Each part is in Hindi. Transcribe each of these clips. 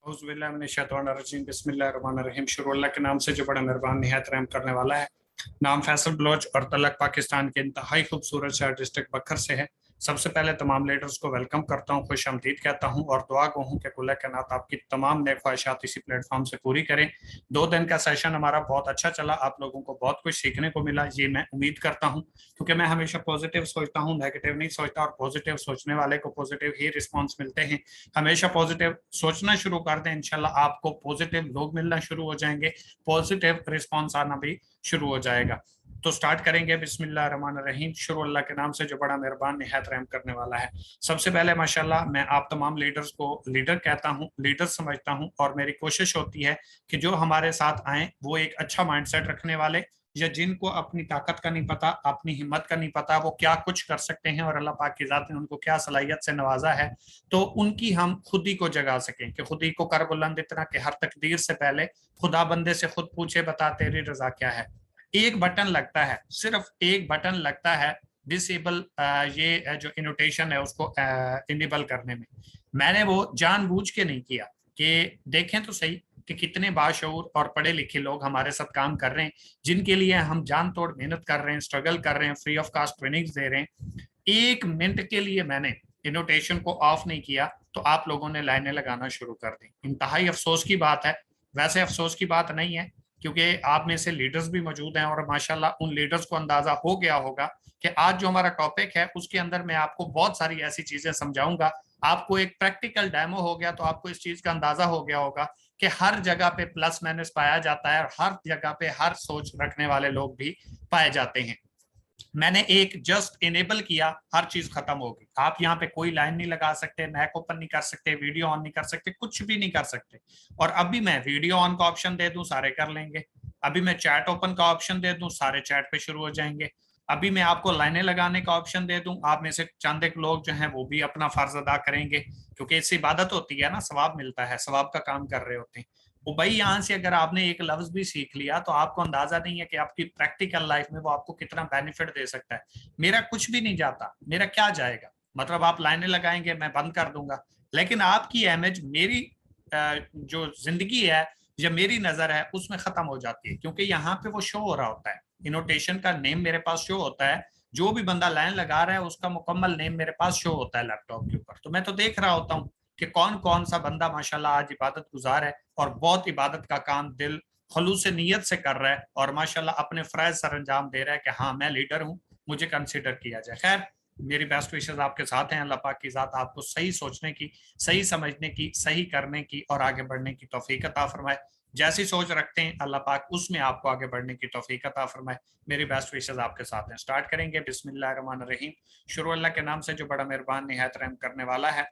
औज़ुबिल्लाहिमिनश्शैतानिर्रजीम बिस्मिल्लाहिर्रहमानिर्रहीम। शुरू अल्लाह के नाम से जो बड़ा मेहरबान निहायत रहम करने वाला है। नाम फैसल बलोच और तलक पाकिस्तान के इंतहाई खूबसूरत शहर डिस्ट्रिक्ट बखर से है। सबसे पहले तमाम लीडर्स को वेलकम करता हूँ, खुश आमदीद कहता हूँ और दुआ गो हूँ कि कुल्ला कायनात आपकी तमाम नेक ख्वाहिशात इसी प्लेटफॉर्म से पूरी करें। 2 दिन का सेशन हमारा बहुत अच्छा चला, आप लोगों को बहुत कुछ सीखने को मिला, ये मैं उम्मीद करता हूँ, क्योंकि मैं हमेशा पॉजिटिव सोचता हूँ, नेगेटिव नहीं सोचता, और पॉजिटिव सोचने वाले को पॉजिटिव ही रिस्पॉन्स मिलते हैं। हमेशा पॉजिटिव सोचना शुरू कर दें, इंशाल्लाह आपको पॉजिटिव लोग मिलना शुरू हो जाएंगे, पॉजिटिव रिस्पॉन्स आना भी शुरू हो जाएगा। तो स्टार्ट करेंगे। बिस्मिल्लाहिर्रहमानिर्रहीम। शुरू अल्लाह के नाम से जो बड़ा मेहरबान निहायत रहम करने वाला है। सबसे पहले माशाल्लाह मैं आप तमाम लीडर्स को लीडर कहता हूँ, लीडर समझता हूँ, और मेरी कोशिश होती है कि जो हमारे साथ आए वो एक अच्छा माइंडसेट रखने वाले, या जिनको अपनी ताकत का नहीं पता, अपनी हिम्मत का नहीं पता, वो क्या कुछ कर सकते हैं और अल्लाह पाक की जात ने उनको क्या सलाहियत से नवाजा है, तो उनकी हम खुद ही को जगा सकें कि खुद ही को कर बुलंद इतना कि हर तकदीर से पहले खुदा बंदे से खुद पूछे, बता तेरी रजा क्या है। एक बटन लगता है, सिर्फ एक बटन लगता है डिसेबल, ये जो इनोटेशन है उसको इनेबल करने में। मैंने वो जानबूझ के नहीं किया कि देखें तो सही कि कितने बाशऊर और पढ़े लिखे लोग हमारे साथ काम कर रहे हैं, जिनके लिए हम जान तोड़ मेहनत कर रहे हैं, स्ट्रगल कर रहे हैं, फ्री ऑफ कास्ट ट्रेनिंग्स दे रहे हैं। 1 मिनट के लिए मैंने इनोटेशन को ऑफ नहीं किया तो आप लोगों ने लाइनें लगाना शुरू कर दी। इंतहाई अफसोस की बात है, वैसे अफसोस की बात नहीं है, क्योंकि आप में से लीडर्स भी मौजूद हैं और माशाल्लाह उन लीडर्स को अंदाजा हो गया होगा कि आज जो हमारा टॉपिक है उसके अंदर मैं आपको बहुत सारी ऐसी चीजें समझाऊंगा। आपको एक प्रैक्टिकल डेमो हो गया तो आपको इस चीज का अंदाजा हो गया होगा कि हर जगह पे प्लस माइनस पाया जाता है और हर जगह पे हर सोच रखने वाले लोग भी पाए जाते हैं। मैंने एक जस्ट इनेबल किया, हर चीज खत्म हो गई। आप यहाँ पे कोई लाइन नहीं लगा सकते, मैक ओपन नहीं कर सकते, वीडियो ऑन नहीं कर सकते, कुछ भी नहीं कर सकते। और अभी मैं वीडियो ऑन का ऑप्शन दे दूं, सारे कर लेंगे। अभी मैं चैट ओपन का ऑप्शन दे दूं, सारे चैट पे शुरू हो जाएंगे। अभी मैं आपको लाइनें लगाने का ऑप्शन दे दूं, आप में से चंद एक लोग जो हैं वो भी अपना फर्ज अदा करेंगे, क्योंकि इससे इबादत होती है ना, सवाब मिलता है, सवाब का काम कर रहे होते हैं। वो भाई यहाँ से अगर आपने एक लफ्ज भी सीख लिया तो आपको अंदाजा नहीं है कि आपकी प्रैक्टिकल लाइफ में वो आपको कितना बेनिफिट दे सकता है। मेरा कुछ भी नहीं जाता, मेरा क्या जाएगा, मतलब आप लाइनें लगाएंगे मैं बंद कर दूंगा, लेकिन आपकी इमेज मेरी जो जिंदगी है या मेरी नजर है उसमें खत्म हो जाती है, क्योंकि यहाँ पे वो शो हो रहा होता है, इनोटेशन का नेम मेरे पास शो होता है, जो भी बंदा लाइन लगा रहा है उसका मुकम्मल नेम मेरे पास शो होता है लैपटॉप के ऊपर। तो मैं तो देख रहा होता हूँ कि कौन कौन सा बंदा माशाल्लाह आज इबादत गुजार है और बहुत इबादत का काम दिल खलूस नीयत से कर रहा है और माशाल्लाह अपने फराइज सर अंजाम दे रहा है कि हाँ मैं लीडर हूँ, मुझे कंसिडर किया जाए। खैर, मेरी बेस्ट विशेस आपके साथ हैं। अल्लाह पाक की जात आपको सही सोचने की, सही समझने की, सही करने की और आगे बढ़ने की तौफीक अता फरमाए। जैसी सोच रखते हैं अल्लाह पाक उसमें आपको आगे बढ़ने की तौफीक अता फरमाए। मेरी बेस्ट विशेस आपके साथ हैं। स्टार्ट करेंगे। बिस्मिल्लाहिर्रहमानिर्रहीम। शुरू अल्लाह के नाम से जो बड़ा मेहरबान निहायत रहम करने वाला है।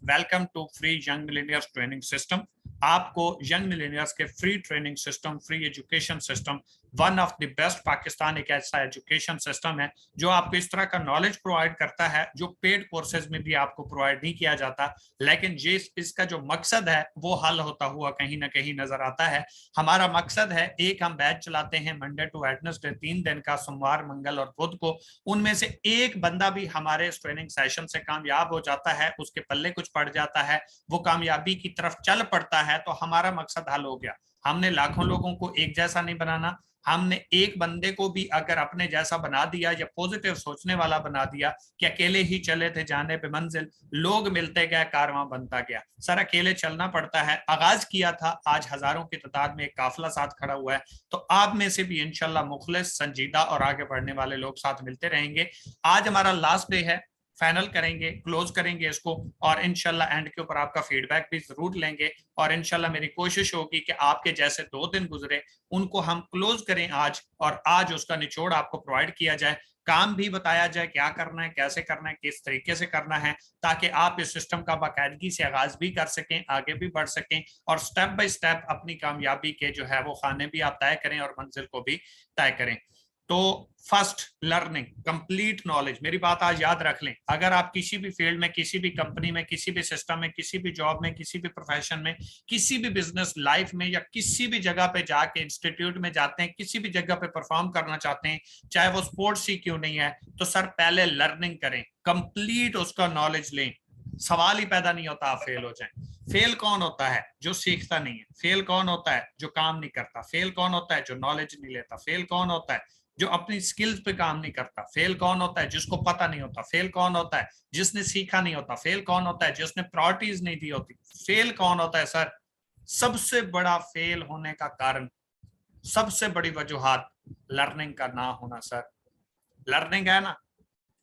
Welcome to free young millionaires training system. आपको यंग मिलेनियर्स के free training system, free education system, one of the best Pakistan एक ऐसा एजुकेशन सिस्टम है जो आपको इस तरह का नॉलेज प्रोवाइड करता है जो पेड कोर्सेज में भी आपको प्रोवाइड नहीं किया जाता, लेकिन ये इसका जो मकसद है वो हल होता हुआ कहीं ना कहीं नजर आता है। हमारा मकसद है, एक हम बैच चलाते हैं मंडे टू वेडनेसडे, 3 दिन का, सोमवार मंगल और बुध को। उनमें से एक बंदा भी हमारे इस ट्रेनिंग सेशन से कामयाब हो जाता है, उसके पल्ले कुछ पड़ जाता है, वो कामयाबी की तरफ चल पड़ता है, तो हमारा मकसद हल हो गया। हमने लाखों लोगों को एक जैसा नहीं बनाना, हमने एक बंदे को भी अगर अपने जैसा बना दिया या पॉजिटिव सोचने वाला बना दिया कि अकेले ही चले थे जाने पे मंजिल, लोग मिलते गए, कारवां बनता गया। सर अकेले चलना पड़ता है। आगाज किया था, आज हजारों की तादाद में एक काफिला साथ खड़ा हुआ है, तो आप में से भी इंशाल्लाह मुखलिस, संजीदा और आगे बढ़ने वाले लोग साथ मिलते रहेंगे। आज हमारा लास्ट डे है, फाइनल करेंगे, क्लोज करेंगे इसको, और इंशाल्लाह एंड के ऊपर आपका फीडबैक भी जरूर लेंगे। और इंशाल्लाह मेरी कोशिश होगी कि आपके जैसे 2 दिन गुजरे उनको हम क्लोज करें आज, और आज उसका निचोड़ आपको प्रोवाइड किया जाए, काम भी बताया जाए क्या करना है, कैसे करना है, किस तरीके से करना है, ताकि आप इस सिस्टम का बाकायदगी से आगाज भी कर सकें, आगे भी बढ़ सकें, और स्टेप बाय स्टेप अपनी कामयाबी के जो है वो खाने भी आप तय करें और मंजिल को भी तय करें। तो फर्स्ट लर्निंग, कंप्लीट नॉलेज। मेरी बात आज याद रख लें, अगर आप किसी भी फील्ड में, किसी भी कंपनी में, किसी भी सिस्टम में, किसी भी जॉब में, किसी भी प्रोफेशन में, किसी भी बिजनेस लाइफ में, या किसी भी जगह पे जाके इंस्टीट्यूट में जाते हैं, किसी भी जगह पे परफॉर्म करना चाहते हैं, चाहे वो स्पोर्ट्स ही क्यों नहीं है, तो सर पहले लर्निंग करें, कंप्लीट उसका नॉलेज लें। सवाल ही पैदा नहीं होता आप फेल हो जाएं। फेल कौन होता है? जो सीखता नहीं है। फेल कौन होता है? जो काम नहीं करता। फेल कौन होता है? जो नॉलेज नहीं लेता। फेल कौन होता है? जो अपनी स्किल्स पे काम नहीं करता। फेल कौन होता है? जिसको पता नहीं होता। फेल कौन होता है? जिसने सीखा नहीं होता। फेल कौन होता है? जिसने प्रायोरिटीज नहीं दी होती। फेल कौन होता है सर? सबसे बड़ा फेल होने का कारण, सबसे बड़ी वजूहात लर्निंग का ना होना सर। लर्निंग है ना,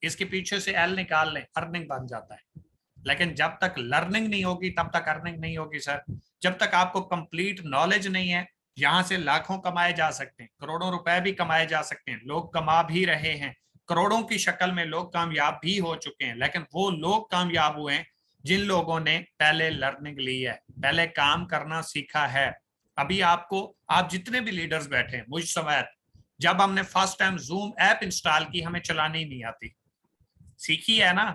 इसके पीछे से एल निकाल लें, अर्निंग बन जाता है। लेकिन जब तक लर्निंग नहीं होगी तब तक अर्निंग नहीं होगी सर। जब तक आपको कंप्लीट नॉलेज नहीं है, यहां से लाखों कमाए जा सकते हैं, करोड़ों रुपए भी कमाए जा सकते हैं, लोग कमा भी रहे हैं, करोड़ों की शक्ल में लोग कामयाब भी हो चुके हैं। लेकिन वो लोग कामयाब हुए हैं जिन लोगों ने पहले लर्निंग ली है, पहले काम करना सीखा है। अभी आपको, आप जितने भी लीडर्स बैठे हैं मुझ समेत, जब हमने first time zoom app install की हमें चलानी नहीं आती, सीखी है ना।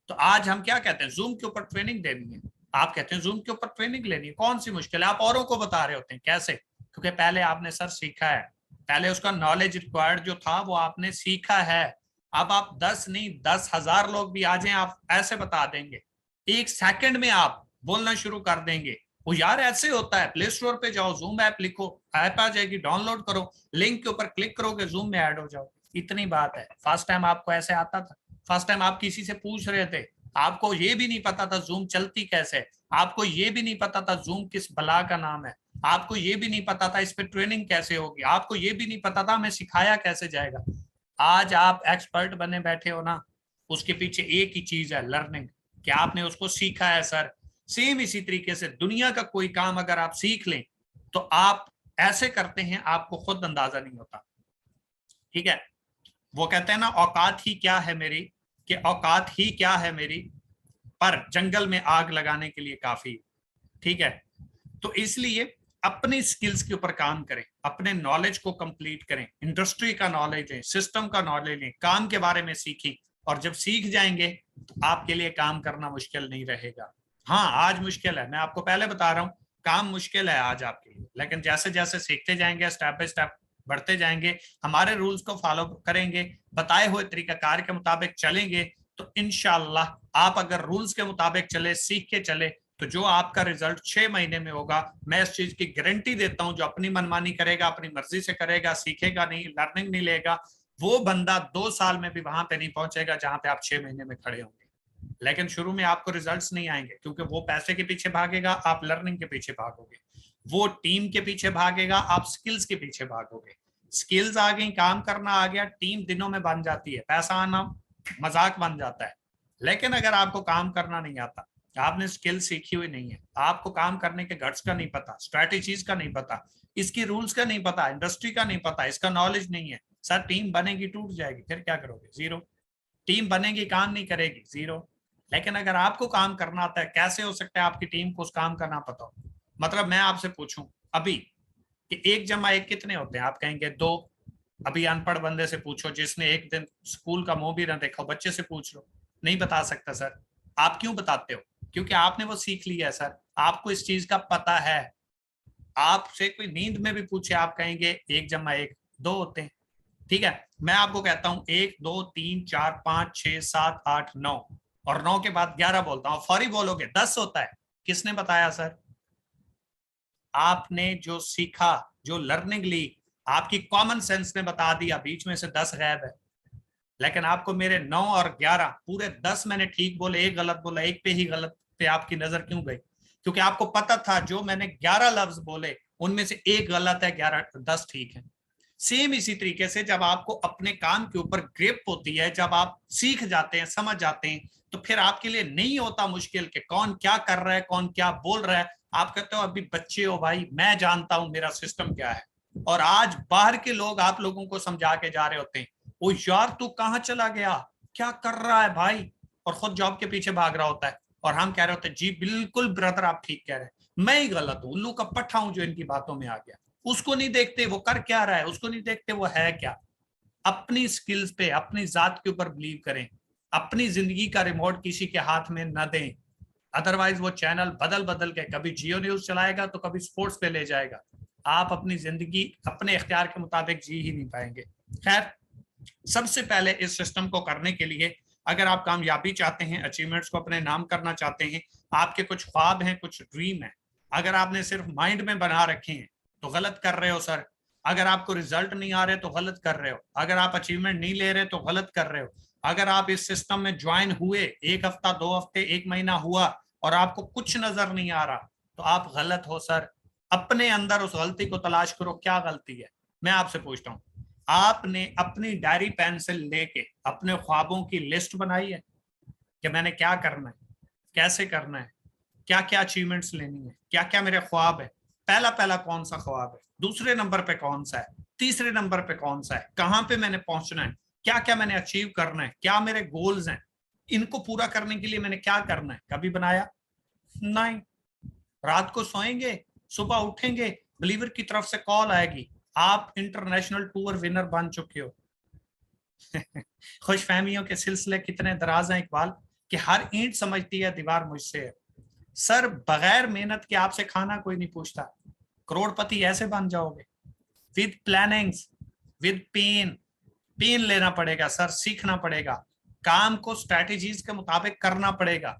तो आज हम क्या कहते हैं? जूम के ऊपर ट्रेनिंग देनी है। आप कहते हैं जूम के ऊपर ट्रेनिंग लेनी है, कौन सी मुश्किल है? आप औरों को बता रहे होते हैं, कैसे? क्योंकि पहले आपने सर सीखा है, पहले उसका नॉलेज रिक्वायर्ड जो था वो आपने सीखा है। अब आप 10 नहीं 10,000 लोग भी आ जाएं, आप ऐसे बता देंगे, 1 सेकंड में आप बोलना शुरू कर देंगे। वो यार ऐसे होता है, प्ले स्टोर पे जाओ, जूम ऐप लिखो, ऐप आ जाएगी, डाउनलोड करो, लिंक के ऊपर क्लिक करोगे, जूम में ऐड हो जाओ। इतनी बात है। फर्स्ट टाइम आपको ऐसे आता था? फर्स्ट टाइम आप किसी से पूछ रहे थे, आपको ये भी नहीं पता था जूम चलती कैसे, आपको ये भी नहीं पता था जूम किस बला का नाम है, आपको ये भी नहीं पता था इस पे ट्रेनिंग कैसे होगी, आपको ये भी नहीं पता था हमें सिखाया कैसे जाएगा। आज आप एक्सपर्ट बने बैठे हो ना, उसके पीछे एक ही चीज है, लर्निंग। क्या आपने उसको सीखा है सर? सेम इसी तरीके से दुनिया का कोई काम अगर आप सीख लें तो आप ऐसे करते हैं, आपको खुद अंदाजा नहीं होता। ठीक है, वो कहते हैं ना, औकात ही क्या है मेरी, कि औकात ही क्या है मेरी, पर जंगल में आग लगाने के लिए काफी। ठीक है, तो इसलिए अपनी स्किल्स के ऊपर काम करें, अपने नॉलेज को कंप्लीट करें, इंडस्ट्री का नॉलेज लें, सिस्टम का नॉलेज लें, काम के बारे में सीखें। और जब सीख जाएंगे तो आपके लिए काम करना मुश्किल नहीं रहेगा। हाँ, आज मुश्किल है, मैं आपको पहले बता रहा हूँ, काम मुश्किल है आज आपके लिए, लेकिन जैसे जैसे सीखते जाएंगे, स्टेप बाय स्टेप बढ़ते जाएंगे, हमारे रूल्स को फॉलो करेंगे, बताए हुए तरीकाकार के मुताबिक चलेंगे, तो इंशाल्लाह आप अगर रूल्स के मुताबिक चले, सीख के चले, तो जो आपका रिजल्ट 6 महीने में होगा, मैं इस चीज की गारंटी देता हूं। जो अपनी मनमानी करेगा, अपनी मर्जी से करेगा, सीखेगा नहीं, लर्निंग नहीं लेगा, वो बंदा 2 साल में भी वहां पे नहीं पहुंचेगा जहां पे आप 6 महीने में खड़े होंगे। लेकिन शुरू में आपको रिजल्ट्स नहीं आएंगे, क्योंकि वो पैसे के पीछे भागेगा, आप लर्निंग के पीछे भागोगे। वो टीम के पीछे भागेगा, आप स्किल्स के पीछे भागोगे। स्किल्स आ गई, काम करना आ गया, टीम दिनों में बन जाती है, पैसा आना मजाक बन जाता है। लेकिन अगर आपको काम करना नहीं आता, आपने स्किल सीखी हुई नहीं है, आपको काम करने के गट्स का नहीं पता, स्ट्रेटेजीज का नहीं पता, इसकी रूल्स का नहीं पता, इंडस्ट्री का नहीं पता, इसका नॉलेज नहीं है, सर टीम बनेगी टूट जाएगी, फिर क्या करोगे? जीरो। टीम बनेगी काम नहीं करेगी, जीरो। लेकिन अगर आपको काम करना आता है, कैसे हो सकता है आपकी टीम को उस काम का ना पता हो? मतलब मैं आपसे पूछूं अभी कि 1+1 कितने होते हैं, आप कहेंगे 2। अभी अनपढ़ बंदे से पूछो, जिसने एक दिन स्कूल का मुंह भी ना देखा, बच्चे से पूछ लो, नहीं बता सकता सर। आप क्यों बताते हो? क्योंकि आपने वो सीख लिया है सर, आपको इस चीज का पता है। आपसे कोई नींद में भी पूछे, आप कहेंगे 1+1 2 होते हैं। ठीक है, मैं आपको कहता हूं 1 2 3 4 5 6 7 8 9, और 9 के बाद 11 बोलता हूं, फौरी बोलोगे 10 होता है। किसने बताया सर? आपने जो सीखा, जो लर्निंग ली, आपकी कॉमन सेंस ने बता दिया, बीच में से 10 गायब है। लेकिन आपको मेरे 9 और 11 पूरे 10 मैंने ठीक बोले, एक गलत बोला, एक पे ही गलत पे आपकी नजर क्यों गई? क्योंकि आपको पता था जो मैंने 11 लफ्ज बोले उनमें से एक गलत है, 10 ठीक है। सेम इसी तरीके से जब आपको अपने काम के ऊपर ग्रिप होती है, जब आप सीख जाते हैं, समझ जाते हैं, तो फिर आपके लिए नहीं होता मुश्किल कि कौन क्या कर रहा है, कौन क्या बोल रहा है। आप कहते हो अभी बच्चे हो भाई, मैं जानता हूं मेरा सिस्टम क्या है। और आज बाहर के लोग आप लोगों को समझा के जा रहे होते हैं, ओ यार तू कहां चला गया, क्या कर रहा है भाई, और खुद जॉब के पीछे भाग रहा होता है। और हम कह रहे होते हैं जी बिल्कुल ब्रदर आप ठीक कह रहे हैं, मैं ही गलत हूं, उल्लू का पट्टा हूं जो इनकी बातों में आ गया। उसको नहीं देखते वो कर क्या रहा है, उसको नहीं देखते वो है क्या। अपनी स्किल्स पे, अपनी जात के ऊपर बिलीव करें, अपनी जिंदगी का रिमोट किसी के हाथ में न दें। अदरवाइज वो चैनल बदल बदल के कभी जियो न्यूज चलाएगा तो कभी स्पोर्ट्स पे ले जाएगा। आप अपनी जिंदगी अपने इख्तियार के मुताबिक जी ही नहीं पाएंगे। खैर, सबसे पहले इस सिस्टम को करने के लिए अगर आप कामयाबी चाहते हैं, अचीवमेंट्स को अपने नाम करना चाहते हैं, आपके कुछ ख्वाब हैं, कुछ ड्रीम है, अगर आपने सिर्फ माइंड में बना रखे हैं तो गलत कर रहे हो सर। अगर आपको रिजल्ट नहीं आ रहे तो गलत कर रहे हो। अगर आप अचीवमेंट नहीं ले रहे तो गलत कर रहे हो। अगर आप इस सिस्टम में ज्वाइन हुए, 1 हफ्ता 2 हफ्ते 1 महीना हुआ और आपको कुछ नजर नहीं आ रहा, तो आप गलत हो सर। अपने अंदर उस गलती को तलाश करो, क्या गलती है। मैं आपसे पूछता हूँ, आपने अपनी डायरी पेंसिल लेके अपने ख्वाबों की लिस्ट बनाई है कि मैंने क्या करना है, कैसे करना है, क्या क्या अचीवमेंट्स लेनी है, क्या क्या मेरे ख्वाब है। पहला पहला कौन सा ख्वाब है, दूसरे नंबर पे कौन सा है, तीसरे नंबर पे कौन सा है, कहां पे मैंने पहुंचना है, क्या क्या मैंने अचीव करना है, क्या मेरे गोल्स हैं, इनको पूरा करने के लिए मैंने क्या करना है। कभी बनाया नहीं। रात को सोएंगे, सुबह उठेंगे, बिलीवर की तरफ से कॉल आएगी, आप इंटरनेशनल टूर विनर बन चुके हो। खुशफहमियों के सिलसिले कितने दराज हैं इकबाल, कि हर ईंट समझती है दीवार मुझसे है। सर बगैर मेहनत के आपसे खाना कोई नहीं पूछता। करोड़पति ऐसे बन जाओगे, with plannings, with pen. Pen लेना पड़ेगा सर, सीखना पड़ेगा, काम को स्ट्रेटेजीज के मुताबिक करना पड़ेगा।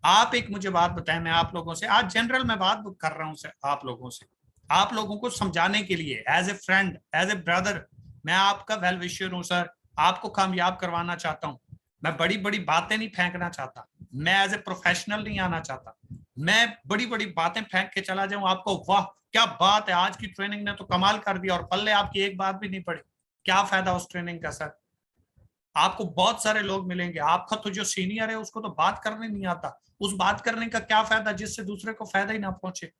आप एक मुझे बात बताएं, मैं आप लोगों से आज जनरल में बात कर रहा हूं सर, आप लोगों से, आप लोगों को समझाने के लिए, as a friend, as a brother. मैं आपका वेल विशर हूं सर, आपको कामयाब करवाना चाहता हूं। मैं बड़ी बड़ी बातें नहीं फेंकना चाहता, मैं एज ए प्रोफेशनल नहीं आना चाहता। मैं बड़ी बड़ी बातें फेंक के चला जाऊं आपको, वाह क्या बात है, आज की ट्रेनिंग ने तो कमाल कर दिया, और पल्ले आपकी एक बात भी नहीं पड़ी। क्या फायदा उस ट्रेनिंग का सर। आपको बहुत सारे लोग मिलेंगे, आपका तो जो सीनियर है उसको तो बात करने नहीं आता, उस बात करने का क्या फायदा जिससे दूसरे को फायदा ही ना पहुंचे।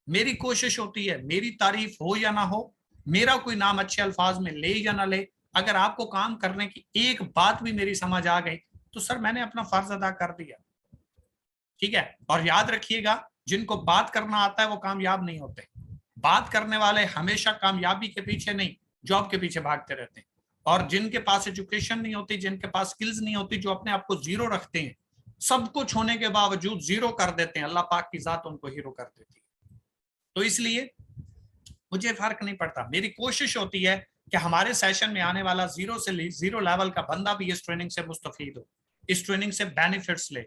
मेरी कोशिश होती है, मेरी तारीफ हो या ना हो, मेरा कोई नाम अच्छे अल्फाज में ले या ना ले, अगर आपको काम करने की एक बात भी मेरी समझ आ गई तो सर मैंने अपना फर्ज अदा कर दिया। ठीक है, और याद रखिएगा, जिनको बात करना आता है वो कामयाब नहीं होते। बात करने वाले हमेशा कामयाबी के पीछे नहीं, जॉब के पीछे भागते रहते हैं। और जिनके पास एजुकेशन नहीं होती, जिनके पास स्किल्स नहीं होती, जो अपने आप को जीरो रखते हैं, सब कुछ होने के बावजूद जीरो कर देते हैं, अल्लाह पाक की जात उनको हीरो कर देती है। तो इसलिए मुझे फर्क नहीं पड़ता, मेरी कोशिश होती है कि हमारे सेशन में आने वाला जीरो लेवल का बंदा भी इस ट्रेनिंग से मुस्तफीद हो, इस ट्रेनिंग से बेनिफिट्स ले।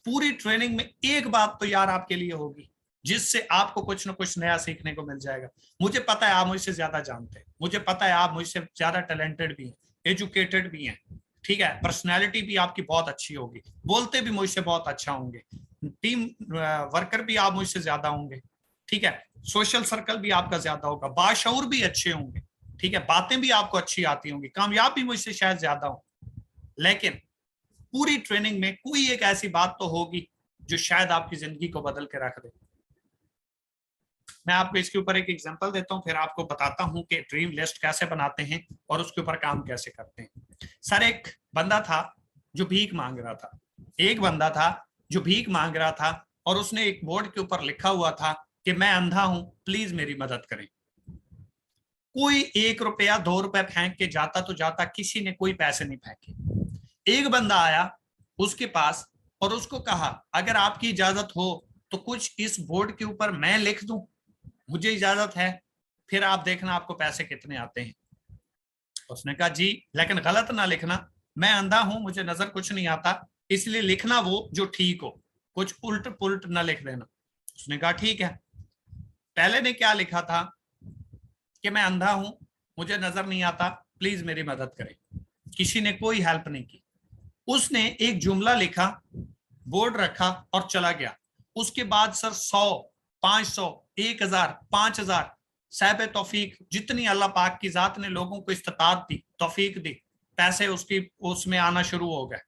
पूरी ट्रेनिंग में एक बात तो यार आपके लिए होगी जिससे आपको कुछ ना कुछ नया सीखने को मिल जाएगा। मुझे पता है आप मुझसे ज्यादा जानते हैं, मुझे पता है आप मुझसे ज्यादा टैलेंटेड भी हैं, एजुकेटेड भी हैं, ठीक है, पर्सनैलिटी भी आपकी बहुत अच्छी होगी, बोलते भी मुझसे बहुत अच्छा होंगे, टीम वर्कर भी आप मुझसे ज्यादा होंगे, ठीक है, सोशल सर्कल भी आपका ज्यादा होगा, बाशऊर भी अच्छे होंगे, ठीक है, बातें भी आपको अच्छी आती होंगी, कामयाब भी मुझसे शायद ज्यादा हो। लेकिन पूरी ट्रेनिंग में कोई एक ऐसी बात तो होगी जो शायद आपकी जिंदगी को बदल के रख दे। मैं आपको इसके ऊपर एक एग्जांपल देता हूं, फिर आपको बताता हूं कि ड्रीम लिस्ट कैसे बनाते हैं और उसके ऊपर काम कैसे करते हैं। सर एक बंदा था जो भीख मांग रहा था, एक बंदा था जो भीख मांग रहा था, और उसने एक बोर्ड के ऊपर लिखा हुआ था कि मैं अंधा हूं, प्लीज मेरी मदद करें। कोई 1 रुपया 2 रुपया फेंक के जाता तो जाता, किसी ने कोई पैसे नहीं फेंके। एक बंदा आया उसके पास और उसको कहा, अगर आपकी इजाजत हो तो कुछ इस बोर्ड के ऊपर मैं लिख दूं, मुझे इजाजत है, फिर आप देखना आपको पैसे कितने आते हैं। उसने कहा जी, लेकिन गलत ना लिखना, मैं अंधा हूं, मुझे नजर कुछ नहीं आता, इसलिए लिखना वो जो ठीक हो, कुछ उल्ट पुल्ट ना लिख देना। उसने कहा ठीक है। पहले ने क्या लिखा था कि मैं अंधा हूं, मुझे नजर नहीं आता, प्लीज मेरी मदद करें। किसी ने कोई हेल्प नहीं की। उसने एक जुमला लिखा, बोर्ड रखा और चला गया। उसके बाद सर 100, 500, 1000, 5000, साहब तौफीक, जितनी अल्लाह पाक की जात ने लोगों को इस्तात दी, तौफीक दी, पैसे उसकी उसमें आना शुरू हो गए।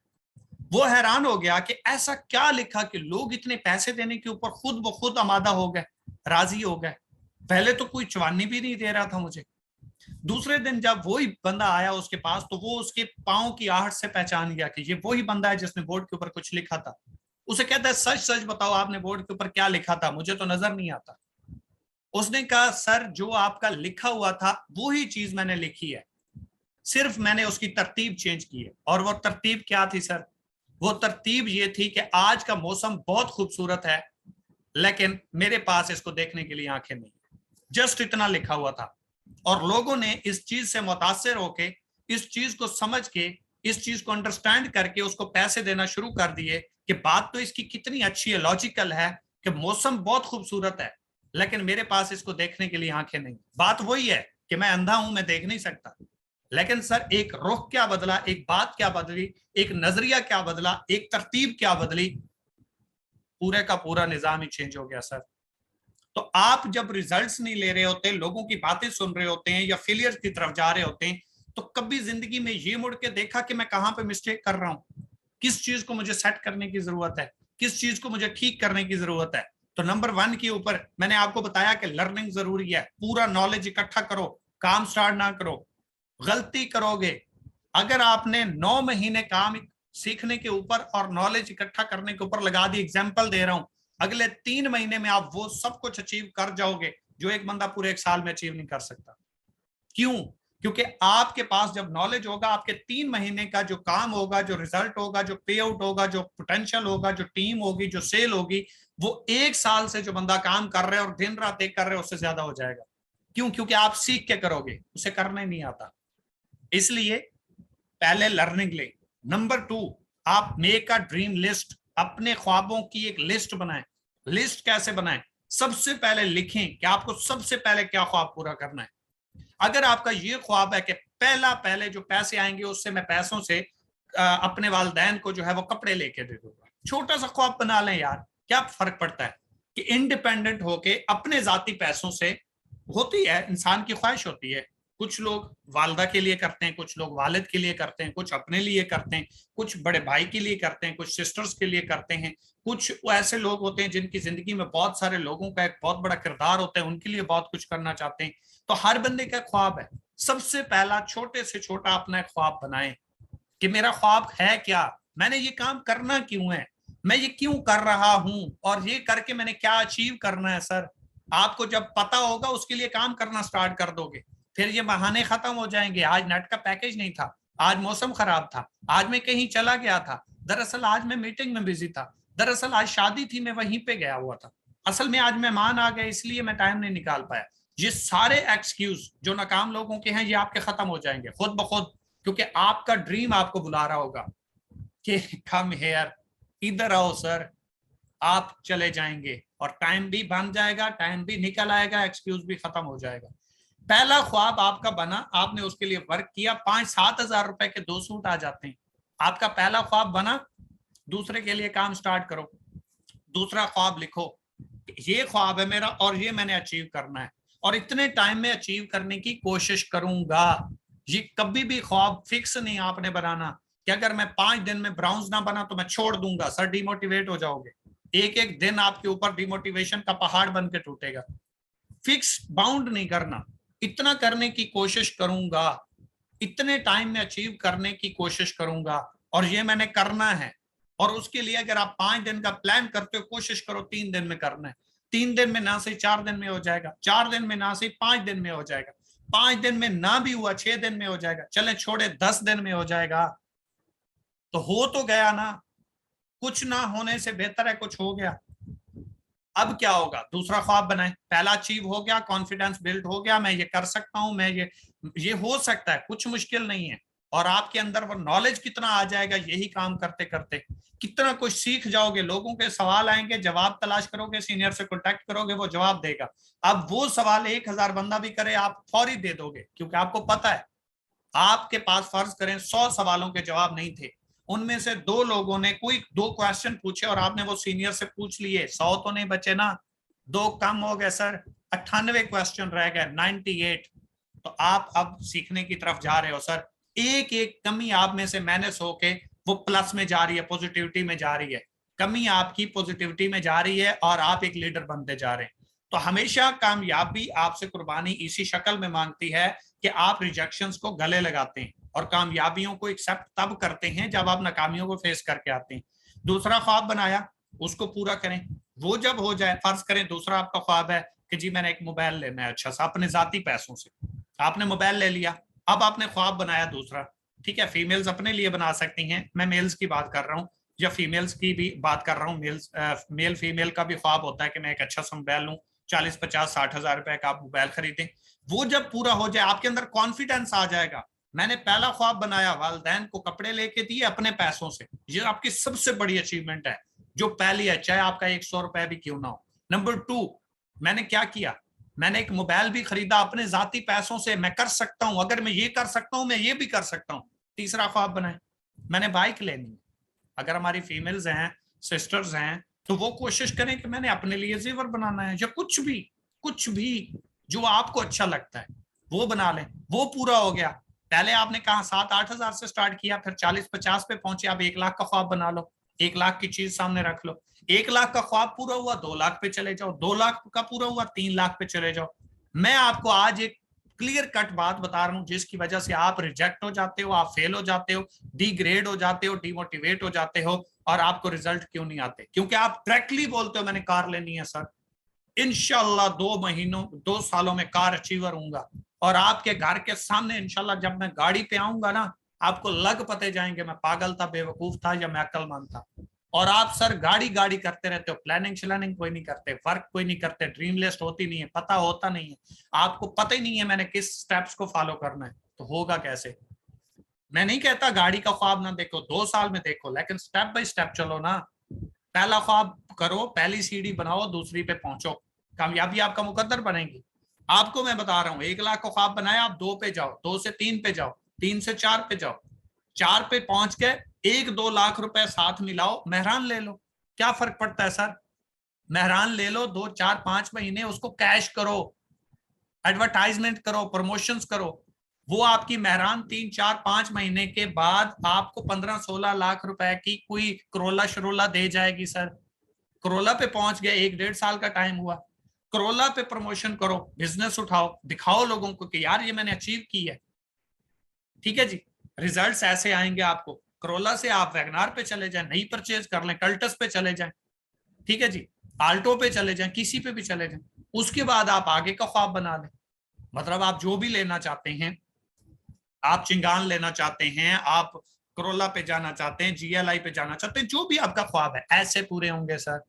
वो हैरान हो गया कि ऐसा क्या लिखा कि लोग इतने पैसे देने के ऊपर खुद ब खुद आमादा हो गए, राजी हो गए। पहले तो कोई चवानी भी नहीं दे रहा था मुझे। दूसरे दिन जब वही बंदा आया उसके पास, तो वो उसके पांव की आहट से पहचान गया कि ये वही बंदा है जिसने बोर्ड के ऊपर कुछ लिखा था। उसे कहता है, सच सच बताओ आपने बोर्ड के ऊपर क्या लिखा था, मुझे तो नजर नहीं आता। उसने कहा, सर जो आपका लिखा हुआ था वही चीज मैंने लिखी है, सिर्फ मैंने उसकी तरतीब चेंज की है। और वो तरतीब क्या थी सर? वो तरतीब ये थी कि आज का मौसम बहुत खूबसूरत है, लेकिन मेरे पास इसको देखने के लिए आंखें नहीं। जस्ट इतना लिखा हुआ था, और लोगों ने इस चीज से मुतासिर होके, इस चीज को समझ के इस चीज को अंडरस्टैंड करके उसको पैसे देना शुरू कर दिए कि बात तो इसकी कितनी अच्छी है, लॉजिकल है कि मौसम बहुत खूबसूरत है, लेकिन मेरे पास इसको देखने के लिए आंखें नहीं। बात वही है कि मैं अंधा हूं, मैं देख नहीं सकता। लेकिन सर एक रुख क्या बदला, एक बात क्या बदली, एक नजरिया क्या बदला, एक तरतीब क्या बदली, पूरे का पूरा निजाम ही चेंज हो गया सर। तो आप जब रिजल्ट्स नहीं ले रहे होते, लोगों की बातें सुन रहे होते हैं या फेलियर की तरफ जा रहे होते हैं, तो कभी जिंदगी में ये मुड़ के देखा कि मैं कहां पे मिस्टेक कर रहा हूं, किस चीज को मुझे सेट करने की जरूरत है, किस चीज को मुझे ठीक करने की जरूरत है। तो नंबर 1 के ऊपर मैंने आपको बताया कि लर्निंग जरूरी है। पूरा नॉलेज इकट्ठा करो, काम स्टार्ट ना करो। गलती करोगे अगर आपने 9 महीने काम सीखने के ऊपर और नॉलेज इकट्ठा करने के ऊपर लगा दी, एग्जाम्पल दे रहा हूं, अगले 3 महीने में आप वो सब कुछ अचीव कर जाओगे जो एक बंदा पूरे 1 साल में अचीव नहीं कर सकता। क्यों? क्योंकि आपके पास जब नॉलेज होगा, आपके 3 महीने का जो काम होगा, जो रिजल्ट होगा, जो पे आउट होगा, जो पोटेंशियल होगा, जो टीम होगी, जो सेल होगी, वो 1 साल से जो बंदा काम कर रहे हैं और दिन रात एक कर रहे हैं उससे ज्यादा हो जाएगा। क्यों? क्योंकि आप सीख के करोगे, उसे करना ही नहीं आता। इसलिए पहले लर्निंग ले। नंबर 2, आप मेक अ ड्रीम लिस्ट, अपने ख्वाबों की एक लिस्ट बनाएं। लिस्ट कैसे बनाएं? सबसे पहले लिखें कि आपको सबसे पहले क्या ख्वाब पूरा करना है। अगर आपका ये ख्वाब है कि पहले जो पैसे आएंगे उससे मैं पैसों से अपने वालिदैन को जो है वो कपड़े लेके दे दूंगा, छोटा सा ख्वाब बना लें यार, क्या फर्क पड़ता है कि इंडिपेंडेंट होके अपने जाती पैसों से। होती है, इंसान की ख्वाहिश होती है, कुछ लोग वालदा के लिए करते हैं, कुछ लोग वालिद के लिए करते हैं, कुछ अपने लिए करते हैं, कुछ बड़े भाई के लिए करते हैं, कुछ सिस्टर्स के लिए करते हैं, कुछ ऐसे लोग होते हैं जिनकी जिंदगी में बहुत सारे लोगों का एक बहुत बड़ा किरदार होता है, उनके लिए बहुत कुछ करना चाहते हैं। तो हर बंदे का ख्वाब है। सबसे पहला छोटे से छोटा अपना एक ख्वाब बनाएं कि मेरा ख्वाब है क्या, मैंने ये काम करना क्यों है, मैं ये क्यों कर रहा हूं, और ये करके मैंने क्या अचीव करना है। सर आपको जब पता होगा उसके लिए काम करना स्टार्ट कर दोगे, फिर ये बहाने खत्म हो जाएंगे। आज नेट का पैकेज नहीं था, आज मौसम खराब था, आज मैं कहीं चला गया था, दरअसल आज मैं मीटिंग में बिजी था, दरअसल आज शादी थी मैं वहीं पे गया हुआ था, असल में आज मेहमान आ गए इसलिए मैं टाइम नहीं निकाल पाया। ये सारे एक्सक्यूज जो नाकाम लोगों के हैं ये आपके खत्म हो जाएंगे खुद ब खुद, क्योंकि आपका ड्रीम आपको बुला रहा होगा कि कम हेयर, इधर आओ सर। आप चले जाएंगे और टाइम भी बन जाएगा, टाइम भी निकल आएगा, एक्सक्यूज भी खत्म हो जाएगा। पहला ख्वाब आपका बना, आपने उसके लिए वर्क किया, 5-7 हजार रुपए के 2 सूट आ जाते हैं। आपका पहला ख्वाब बना, दूसरे के लिए काम स्टार्ट करो। दूसरा ख्वाब लिखो, ये ख्वाब है मेरा और ये मैंने अचीव करना है और इतने टाइम में अचीव करने की कोशिश करूंगा। ये कभी भी ख्वाब फिक्स नहीं आपने बनाना कि अगर मैं 5 दिन में ब्राउन्स ना बना तो मैं छोड़ दूंगा। सर डिमोटिवेट हो जाओगे, एक एक दिन आपके ऊपर डिमोटिवेशन का पहाड़ बन के टूटेगा। फिक्स बाउंड नहीं करना, इतना करने की कोशिश करूंगा, इतने टाइम में अचीव करने की कोशिश करूंगा और ये मैंने करना है। और उसके लिए अगर आप 5 दिन का प्लान करते हो, कोशिश करो 3 दिन में करना है। 3 दिन में ना सही 4 दिन में हो जाएगा, 4 दिन में ना सही 5 दिन में हो जाएगा, 5 दिन में ना भी हुआ 6 दिन में हो जाएगा, चले छोड़े 10 दिन में हो जाएगा, तो हो तो गया ना। कुछ ना होने से बेहतर है कुछ हो गया। अब क्या होगा? दूसरा ख्वाब बनाए, पहला अचीव हो गया, कॉन्फिडेंस बिल्ड हो गया, मैं ये कर सकता हूं, मैं ये हो सकता है, कुछ मुश्किल नहीं है। और आपके अंदर वो नॉलेज कितना आ जाएगा, यही काम करते करते कितना कुछ सीख जाओगे। लोगों के सवाल आएंगे, जवाब तलाश करोगे, सीनियर से कॉन्टेक्ट करोगे, वो जवाब देगा। अब वो सवाल 1000 बंदा भी करे आप फौरी दे दोगे, क्योंकि आपको पता है आपके पास फर्ज करें 100 सवालों के जवाब नहीं थे, उनमें से 2 लोगों ने कोई 2 क्वेश्चन पूछे और आपने वो सीनियर से पूछ लिए, 100 तो नहीं बचे ना, 2 कम हो गए सर, 98 क्वेश्चन रह गए, 98। तो आप अब सीखने की तरफ जा रहे हो सर। एक एक कमी आप में से मैनेज होके वो प्लस में जा रही है, पॉजिटिविटी में जा रही है, कमी आपकी पॉजिटिविटी में जा रही है और आप एक लीडर बनते जा रहे हैं। तो हमेशा कामयाबी आपसे कुर्बानी इसी शक्ल में मांगती है कि आप रिजेक्शंस को गले लगाते हैं और कामयाबियों को एक्सेप्ट तब करते हैं जब आप नाकामियों को फेस करके आते हैं। दूसरा ख्वाब बनाया, उसको पूरा करें। वो जब हो जाए, फर्ज करें दूसरा आपका ख्वाब है कि जी मैंने एक मोबाइल लेना है अच्छा सा अपने जाती पैसों से, आपने मोबाइल ले लिया। अब आपने ख्वाब बनाया दूसरा, ठीक है, फीमेल्स अपने लिए बना सकती हैं, मैं मेल्स की बात कर रहा हूँ या फीमेल्स की भी बात कर रहा हूँ। मेल फीमेल का भी ख्वाब होता है कि मैं एक अच्छा सा मोबाइल लूँ, 40-50-60 हजार रुपए का आप मोबाइल खरीदें। वो जब पूरा हो जाए आपके अंदर कॉन्फिडेंस आ जाएगा मैंने पहला ख्वाब बनाया, वालिदैन को कपड़े लेके दिए अपने पैसों से। ये आपकी सबसे बड़ी अचीवमेंट है जो पहली है, चाहे आपका 100 रुपए भी क्यों ना हो। नंबर 2, मैंने क्या किया, मैंने एक मोबाइल भी खरीदा अपने जाती पैसों से। मैं कर सकता हूं, अगर मैं ये कर सकता हूं मैं ये भी कर सकता हूं। तीसरा ख्वाब बनाए, मैंने बाइक लेनी है। अगर हमारी फीमेल्स हैं, सिस्टर्स हैं, तो वो कोशिश करें कि मैंने अपने लिए जेवर बनाना है, या कुछ भी जो आपको अच्छा लगता है वो बना लें। वो पूरा हो गया। पहले आपने कहा 7-8 हजार से स्टार्ट किया, फिर 40-50 पे पहुंचे, आप 1 लाख का ख्वाब बना लो। 1 लाख की चीज सामने रख लो। 1 लाख का ख्वाब पूरा हुआ, 2 लाख पे चले जाओ। 2 लाख का पूरा हुआ, 3 लाख पे चले जाओ। मैं आपको आज एक क्लियर कट बात बता रहा हूं जिसकी वजह से आप रिजेक्ट हो जाते हो, आप फेल हो जाते हो, डिग्रेड हो जाते हो, डिमोटिवेट हो जाते हो, और आपको रिजल्ट क्यों नहीं आते? क्योंकि आप डायरेक्टली बोलते हो मैंने कार लेनी है सर, इंशाल्लाह 2 महीनों 2 सालों में कार अचीवर हूंगा, और आपके घर के सामने इंशाल्लाह जब मैं गाड़ी पे आऊंगा ना, आपको लग पते जाएंगे मैं पागल था, बेवकूफ था, या मैं अक्लमंद था। और आप सर गाड़ी गाड़ी करते रहते हो, प्लानिंग श्लानिंग कोई नहीं करते, वर्क कोई नहीं करते, ड्रीम लिस्ट होती नहीं है, पता होता नहीं है, आपको पता ही नहीं है मैंने किस स्टेप्स को फॉलो करना है, तो होगा कैसे? मैं नहीं कहता गाड़ी का ख्वाब ना देखो, 2 साल में देखो, लेकिन स्टेप बाय स्टेप चलो ना। पहला ख्वाब करो, पहली सीढ़ी बनाओ, दूसरी पे पहुंचो, कामयाबी आपका मुकद्दर बनेगी। आपको मैं बता रहा हूं, 1 लाख का ख्वाब बनाया, आप 2 पे जाओ, 2 से 3 पे जाओ, 3 से 4 पे जाओ, 4 पे पहुंच के 1-2 लाख रुपए साथ मिलाओ, मेहरान ले लो। क्या फर्क पड़ता है सर? मेहरान ले लो, 2-4-5 महीने उसको कैश करो, एडवर्टाइजमेंट करो, प्रमोशंस करो। वो आपकी मेहरान 3-4-5 महीने के बाद आपको 15-16 लाख रुपए की कोई करोला शरोला दे जाएगी सर। करोला पे पहुंच गए, 1-1.5 साल का टाइम हुआ। करोला पे प्रमोशन करो, बिजनेस उठाओ, दिखाओ लोगों को कि यार ये मैंने अचीव की है। ठीक है जी, रिजल्ट्स ऐसे आएंगे आपको। करोला से आप वैगनार पे चले जाएं, नई परचेज कर लें, कल्टस पे चले जाएं, ठीक है जी, आल्टो पे चले जाएं, किसी पे भी चले जाएं। उसके बाद आप आगे का ख्वाब बना लें। मतलब आप जो भी लेना चाहते हैं, आप चिंगान लेना चाहते हैं, आप करोला पे जाना चाहते हैं, जीएलआई पे जाना चाहते हैं, जो भी आपका ख्वाब है, ऐसे पूरे होंगे सर।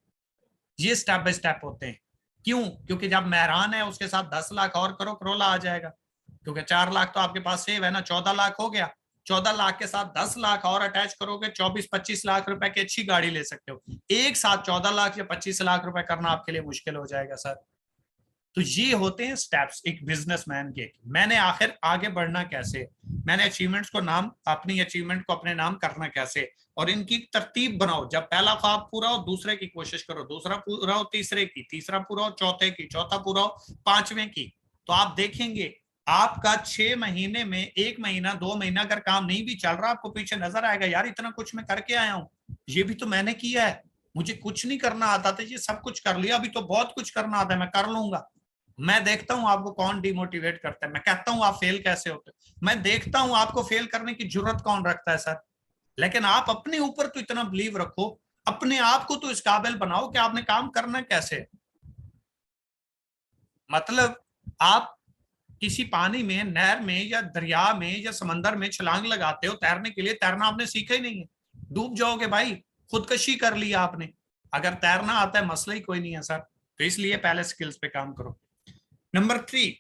ये स्टेप बाय स्टेप होते हैं। क्यों? क्योंकि जब मेहरान है उसके साथ 10 लाख और करो, करोला आ जाएगा। क्योंकि 4 लाख तो आपके पास सेव है ना, 14 लाख हो गया। 14 लाख के साथ 10 लाख और अटैच करोगे, 24-25 लाख रुपए की अच्छी गाड़ी ले सकते हो। एक साथ 14 लाख या 25 लाख रुपए करना आपके लिए मुश्किल हो जाएगा सर। तो ये होते हैं स्टेप्स एक बिजनेसमैन के। मैंने आखिर आगे बढ़ना कैसे, मैंने अचीवमेंट्स को नाम, अपनी अचीवमेंट को अपने नाम करना कैसे, और इनकी तरतीब बनाओ। जब पहला ख्वाब पूरा हो दूसरे की कोशिश करो, दूसरा पूरा हो तीसरे की, तीसरा पूरा हो चौथे की, चौथा पूरा हो पांचवें की। तो आप देखेंगे आपका 6 महीने में, 1 महीना 2 महीना अगर काम नहीं भी चल रहा, आपको पीछे नजर आएगा यार इतना कुछ मैं करके आया हूं, ये भी तो मैंने किया है। मुझे कुछ नहीं करना आता था, ये सब कुछ कर लिया, अभी तो बहुत कुछ करना आता है, मैं कर लूंगा। मैं देखता हूं आपको कौन डिमोटिवेट करता है, मैं कहता हूं आप फेल कैसे होते हो, मैं देखता हूं आपको फेल करने की जरूरत कौन रखता है सर। लेकिन आप अपने ऊपर तो इतना बिलीव रखो, अपने आप को तो इस काबिल बनाओ कि आपने काम करना कैसे है। मतलब आप किसी पानी में, नहर में या दरिया में या समंदर में छलांग लगाते हो तैरने के लिए, तैरना आपने सीखा ही नहीं है, डूब जाओगे भाई, खुदकशी कर लिया आपने। अगर तैरना आता है मसला ही कोई नहीं है सर। तो इसलिए पहले स्किल्स पे काम करो। Number 3,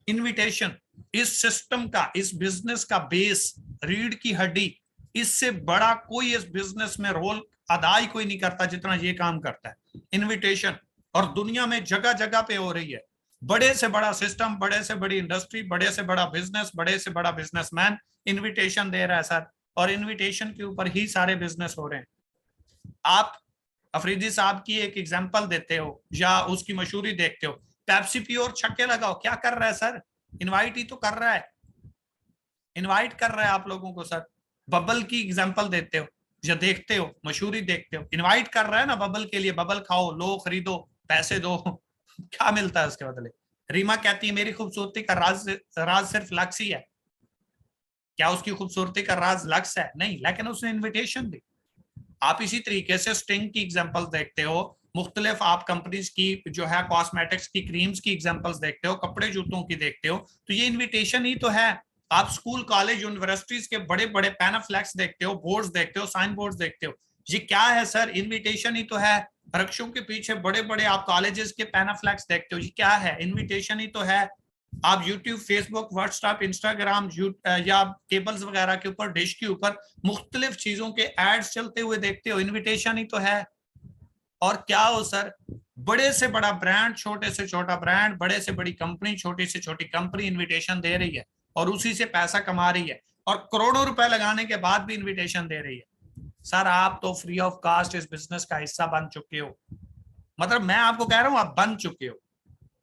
invitation. इस सिस्टम का, इस बिजनेस का बेस, रीढ़ की हड्डी, इससे बड़ा कोई इस बिजनेस में रोल अदा ही कोई नहीं करता जितना ये काम करता है, इनविटेशन। और दुनिया में जगह जगह पे हो रही है। बड़े से बड़ा सिस्टम, बड़े से बड़ी इंडस्ट्री, बड़े से बड़ा बिजनेस, बड़े से बड़ा बिजनेसमैन इनविटेशन दे रहा है सर, और इनविटेशन के ऊपर ही सारे बिजनेस हो रहे हैं। आप अफरीदी साहब की एक एग्जांपल देते हो या उसकी मशहूरी देखते हो, पेप्सी पियो और छक्के लगाओ, क्या कर रहा है सर? इनवाइट ही तो कर रहा है, इनवाइट कर रहा है आप लोगों को सर। बबल की एग्जांपल देते हो या देखते हो, मशहूरी देखते हो, इनवाइट कर रहा है ना बबल के लिए, बबल खाओ, लो, खरीदो, पैसे दो क्या मिलता है उसके बदले? रीमा कहती है मेरी खूबसूरती का राज सिर्फ लक्स ही है। क्या उसकी खूबसूरती का राज लक्स है? नहीं, लेकिन उसने इन्विटेशन दी। आप इसी तरीके से स्टिंग की एग्जांपल्स देखते हो, मुख्तलिफ आप कंपनीज की जो है कॉस्मेटिक्स की, क्रीम्स की एग्जांपल्स देखते हो, कपड़े जूतों की देखते हो, तो ये इनविटेशन ही तो है। आप स्कूल, कॉलेज, यूनिवर्सिटीज के बड़े बड़े पैनाफ्लेक्स देखते हो, बोर्ड्स देखते हो, साइन बोर्ड्स देखते हो, ये क्या है सर? इनविटेशन ही तो है। वृक्षों के पीछे बड़े बड़े आप कॉलेजेस के पैनाफ्लेक्स देखते हो, ये क्या है? इनविटेशन ही तो है। आप यूट्यूब, फेसबुक, व्हाट्सएप, इंस्टाग्राम या केबल्स वगैरह के ऊपर, डिश के ऊपर मुख्तलिफ चीजों के एड्स चलते हुए देखते हो, इन्विटेशन ही तो है। और क्या हो सर, बड़े से बड़ा ब्रांड, छोटे से छोटा ब्रांड, बड़े से बड़ी कंपनी, छोटी से छोटी कंपनी इन्विटेशन दे रही है और उसी से पैसा कमा रही है, और करोड़ों रुपए लगाने के बाद भी इन्विटेशन दे रही है। सर आप तो फ्री ऑफ कास्ट इस बिजनेस का हिस्सा बन चुके हो। मतलब मैं आपको कह रहा हूं आप बन चुके हो।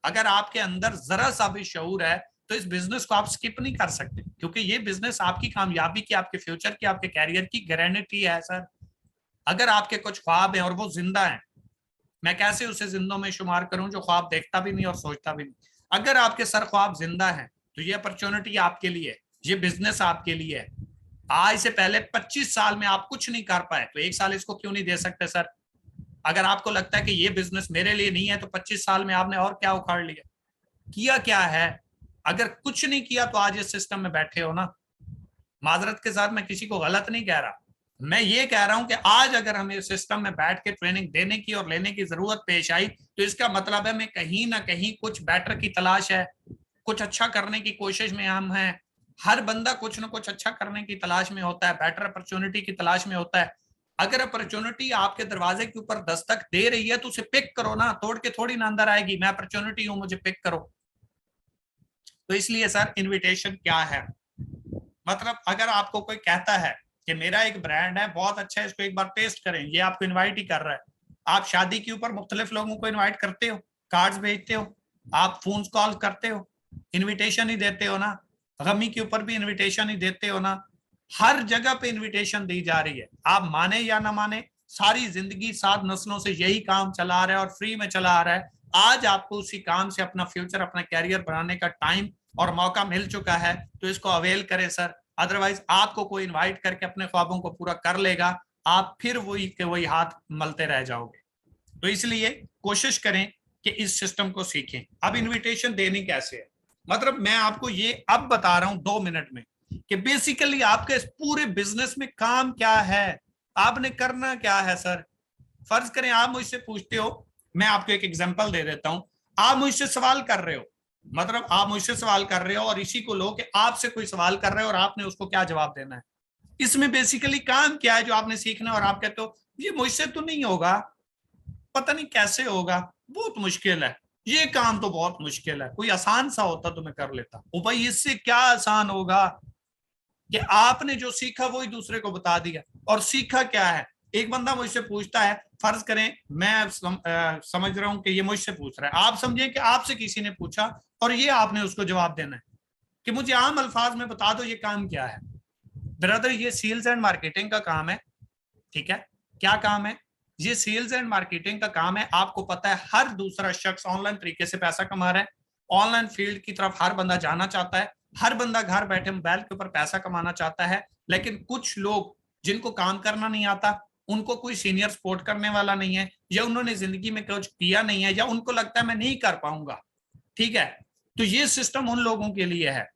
अगर आपके अंदर जरा सा भी शऊर है तो इस बिजनेस को आप स्किप नहीं कर सकते, क्योंकि ये बिजनेस आपकी कामयाबी की, आपके फ्यूचर की, आपके कैरियर की गारंटी है सर। अगर आपके कुछ ख्वाब हैं और वो जिंदा हैं, मैं कैसे उसे जिंदों में शुमार करूं जो ख्वाब देखता भी नहीं और सोचता भी नहीं। अगर आपके सर ख्वाब जिंदा है तो ये अपॉर्चुनिटी आपके लिए है, ये बिजनेस आपके लिए है। आज से पहले 25 साल में आप कुछ नहीं कर पाए तो 1 साल इसको क्यों नहीं दे सकते सर? अगर आपको लगता है कि ये बिजनेस मेरे लिए नहीं है तो 25 साल में आपने और क्या उखाड़ लिया, किया क्या है? अगर कुछ नहीं किया तो आज इस सिस्टम में बैठे हो ना। माजरत के साथ मैं किसी को गलत नहीं कह रहा, मैं ये कह रहा हूं कि आज अगर हमें सिस्टम में बैठ के ट्रेनिंग देने की और लेने की जरूरत पेश आई तो इसका मतलब है मैं कहीं ना कहीं कुछ बेटर की तलाश है, कुछ अच्छा करने की कोशिश में हम हैं। हर बंदा कुछ ना कुछ अच्छा करने की तलाश में होता है, बेटर अपॉर्चुनिटी की तलाश में होता है। अगर अपॉर्चुनिटी आपके दरवाजे के ऊपर दस्तक दे रही है तो उसे पिक करो ना, तोड़ के थोड़ी ना अंदर आएगी। मैं अपॉर्चुनिटी हूं, मुझे पिक करो। तो इसलिए सर इनविटेशन क्या है, मतलब अगर आपको कोई कहता है कि मेरा एक ब्रांड है बहुत अच्छा है, इसको एक बार टेस्ट करें, ये आपको इनवाइट ही कर रहा है। आप शादी के ऊपर मुख्तलिफ लोगों को इनवाइट करते हो, कार्ड्स भेजते हो, आप फोन कॉल करते हो, इनविटेशन ही देते हो ना। गमी के ऊपर भी इनविटेशन ही देते हो ना। हर जगह पे इनविटेशन दी जा रही है, आप माने या ना माने, सारी जिंदगी 7 नस्लों से यही काम चला आ रहा है और फ्री में चला आ रहा है। आज आपको उसी काम से अपना फ्यूचर, अपना कैरियर बनाने का टाइम और मौका मिल चुका है, तो इसको अवेल करें सर। अदरवाइज आपको कोई इनवाइट करके अपने ख्वाबों को पूरा कर लेगा, आप फिर वही के वही हाथ मलते रह जाओगे। तो इसलिए कोशिश करें कि इस सिस्टम को सीखें। अब इनविटेशन देनी कैसे है, मतलब मैं आपको ये अब बता रहा हूं 2 मिनट में कि बेसिकली आपके इस पूरे बिजनेस में काम क्या है, आपने करना क्या है सर। फर्ज करें आप मुझसे पूछते हो, मैं आपको एक एग्जांपल दे देता हूं। आप मुझसे सवाल कर रहे हो, मतलब आप मुझसे सवाल कर रहे हो और इसी को लो कि आपसे कोई सवाल कर रहे हो और आपने उसको क्या जवाब देना है। इसमें बेसिकली काम क्या है जो आपने सीखना है, और आप कहते हो ये मुझसे तो नहीं होगा, पता नहीं कैसे होगा, बहुत मुश्किल है, ये काम तो बहुत मुश्किल है, कोई आसान सा होता तो मैं कर लेता। ओ भाई इससे क्या आसान होगा कि आपने जो सीखा वही दूसरे को बता दिया। और सीखा क्या है, एक बंदा मुझसे पूछता है, फर्ज करें मैं समझ रहा हूं कि ये मुझसे पूछ रहा है, आप समझे कि आपसे किसी ने पूछा और ये आपने उसको जवाब देना है कि मुझे आम अल्फाज में बता दो ये काम क्या है। ब्रदर ये सेल्स एंड मार्केटिंग का काम है, ठीक है। क्या काम है? ये सेल्स एंड मार्केटिंग का काम है। आपको पता है हर दूसरा शख्स ऑनलाइन तरीके से पैसा कमा रहा है, ऑनलाइन फील्ड की तरफ हर बंदा जाना चाहता है, हर बंदा घर बैठे मोबाइल के ऊपर पैसा कमाना चाहता है। लेकिन कुछ लोग जिनको काम करना नहीं आता, उनको कोई सीनियर सपोर्ट करने वाला नहीं है, या उन्होंने जिंदगी में कुछ किया नहीं है, या उनको लगता है मैं नहीं कर पाऊंगा, ठीक है। तो ये सिस्टम उन लोगों के लिए है।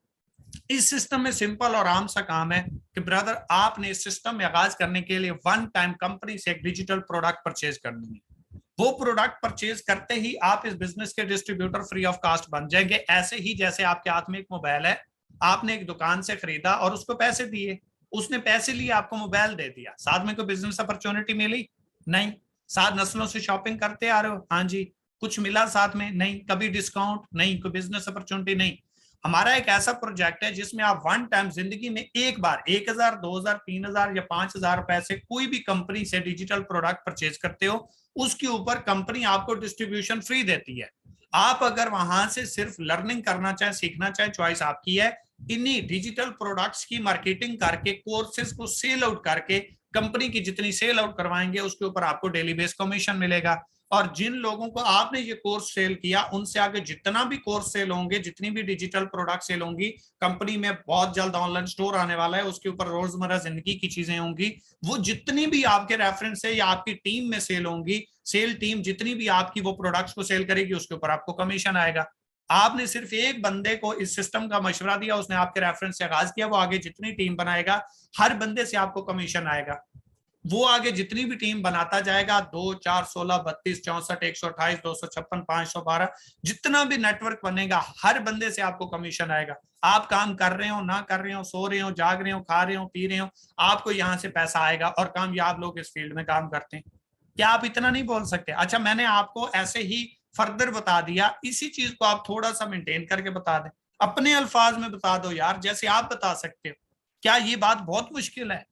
इस सिस्टम में सिंपल और आम सा काम है कि ब्रदर आपने इस सिस्टम में आगाज करने के लिए वन टाइम कंपनी से एक डिजिटल प्रोडक्ट परचेज करनी है। वो प्रोडक्ट परचेज करते ही आप इस बिजनेस के डिस्ट्रीब्यूटर फ्री ऑफ कॉस्ट बन जाएंगे। ऐसे ही जैसे आपके हाथ में एक मोबाइल है, आपने एक दुकान से खरीदा और उसको पैसे दिए, उसने पैसे लिए आपको मोबाइल दे दिया, साथ में कोई बिजनेस अपॉर्चुनिटी मिली? नहीं। 7 नस्लों से शॉपिंग करते आ रहे हो, हाँ जी, कुछ मिला साथ में? नहीं। कभी डिस्काउंट? नहीं। कोई बिजनेस अपॉर्चुनिटी? नहीं। हमारा एक ऐसा प्रोजेक्ट है जिसमें आप वन टाइम जिंदगी में एक बार 1,000, 2,000, 3,000 या 5,000 रुपए से कोई भी कंपनी से डिजिटल प्रोडक्ट परचेज करते हो, उसके ऊपर कंपनी आपको डिस्ट्रीब्यूशन फ्री देती है। आप अगर वहां से सिर्फ लर्निंग करना चाहे, सीखना चाहे, चॉइस आपकी है। इन्हीं डिजिटल प्रोडक्ट्स की मार्केटिंग करके, कोर्सेज को सेल आउट करके, कंपनी की जितनी सेल आउट करवाएंगे उसके ऊपर आपको डेली बेस कमीशन मिलेगा। और जिन लोगों को आपने ये कोर्स सेल किया, उनसे आगे जितना भी कोर्स सेल होंगे, जितनी भी डिजिटल प्रोडक्ट सेल होंगी, कंपनी में बहुत जल्द ऑनलाइन स्टोर आने वाला है, उसके ऊपर रोजमर्रा जिंदगी की चीजें होंगी, वो जितनी भी आपके रेफरेंस से या आपकी टीम में सेल होंगी, सेल टीम जितनी भी आपकी वो प्रोडक्ट्स को सेल करेगी, उसके ऊपर आपको कमीशन आएगा। आपने सिर्फ एक बंदे को इस सिस्टम का मशवरा दिया, उसने आपके रेफरेंस से आगाज किया, वो आगे जितनी टीम बनाएगा, हर बंदे से आपको कमीशन आएगा। वो आगे जितनी भी टीम बनाता जाएगा, 2 4 16 32 64 128 256 512 जितना भी नेटवर्क बनेगा, हर बंदे से आपको कमीशन आएगा। आप काम कर रहे हो ना कर रहे हो, सो रहे हो जाग रहे हो, खा रहे हो पी रहे हो, आपको यहाँ से पैसा आएगा। और कामयाब लोग इस फील्ड में काम करते हैं। क्या आप इतना नहीं बोल सकते? अच्छा, मैंने आपको ऐसे ही फर्दर बता दिया, इसी चीज को आप थोड़ा सा मेंटेन करके बता दें, अपने अल्फाज में बता दो यार, जैसे आप बता सकते हो। क्या ये बात बहुत मुश्किल है?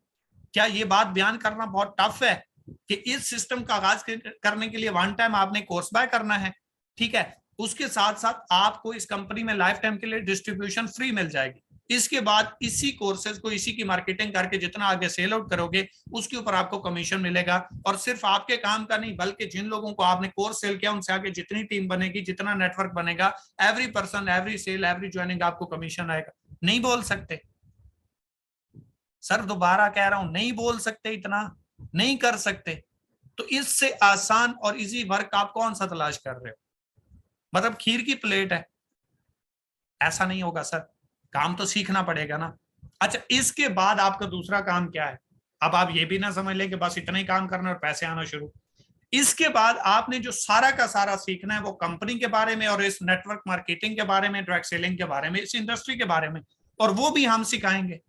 क्या ये बात बयान करना बहुत टफ है कि इस सिस्टम का आगाज करने के लिए वन टाइम आपने कोर्स बाय करना है, ठीक है, उसके साथ साथ आपको इस कंपनी में लाइफ टाइम के लिए डिस्ट्रीब्यूशन फ्री मिल जाएगी। इसके बाद इसी कोर्सेज को, इसी की मार्केटिंग करके जितना आगे सेल आउट करोगे उसके ऊपर आपको कमीशन मिलेगा। और सिर्फ आपके काम का नहीं, बल्कि जिन लोगों को आपने कोर्स सेल किया उनसे आगे जितनी टीम बनेगी, जितना नेटवर्क बनेगा, every person, every sale, every joining आपको कमीशन आएगा। नहीं बोल सकते सर? दोबारा कह रहा हूं, नहीं बोल सकते, इतना नहीं कर सकते। तो इससे आसान और इजी वर्क आप कौन सा तलाश कर रहे हो? मतलब खीर की प्लेट है? ऐसा नहीं होगा सर, काम तो सीखना पड़ेगा ना। अच्छा, इसके बाद आपका दूसरा काम क्या है? अब आप ये भी ना समझ लें कि बस इतना ही काम करना और पैसे आना शुरू। इसके बाद आपने जो सारा का सारा सीखना है वो कंपनी के बारे में, और इस नेटवर्क मार्केटिंग के बारे में, डायरेक्ट सेलिंग के बारे में, इस इंडस्ट्री के बारे में, और वो भी हम सिखाएंगे,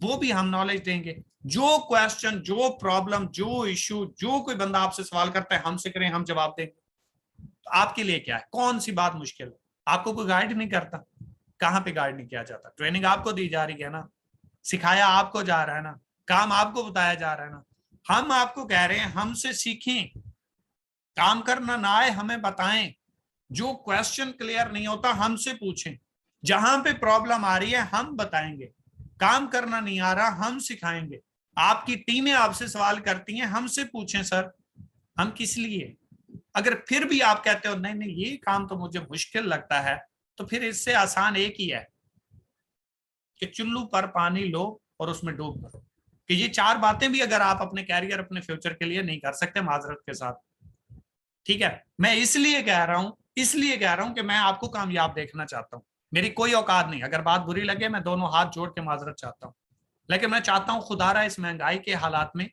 वो भी हम नॉलेज देंगे। जो क्वेश्चन, जो प्रॉब्लम, जो इश्यू, जो कोई बंदा आपसे सवाल करता है हमसे करें, हम जवाब देंगे। तो आपके लिए क्या है, कौन सी बात मुश्किल है? आपको कोई गाइड नहीं करता? कहाँ पे गाइड नहीं किया जाता? ट्रेनिंग आपको दी जा रही है ना, सिखाया आपको जा रहा है ना, काम आपको बताया जा रहा है ना। हम आपको कह रहे हैं हमसे सीखें, काम करना ना आए हमें बताएं, जो क्वेश्चन क्लियर नहीं होता हमसे पूछें, जहां पे प्रॉब्लम आ रही है हम बताएंगे, काम करना नहीं आ रहा हम सिखाएंगे। आपकी टीमें आपसे सवाल करती हैं, हमसे पूछें सर हम किस लिए। अगर फिर भी आप कहते हो नहीं नहीं ये काम तो मुझे मुश्किल लगता है, तो फिर इससे आसान एक ही है कि चुल्लू पर पानी लो और उसमें डूब मरो। कि ये चार बातें भी अगर आप अपने कैरियर, अपने फ्यूचर के लिए नहीं कर सकते माजरत के साथ, ठीक है, मैं इसलिए कह रहा हूं, इसलिए कह रहा हूं कि मैं आपको कामयाब देखना चाहता हूं। मेरी कोई औकात नहीं, अगर बात बुरी लगे मैं दोनों हाथ जोड़ के माजरत चाहता हूं, लेकिन मैं चाहता हूं खुदारा इस महंगाई के हालात में,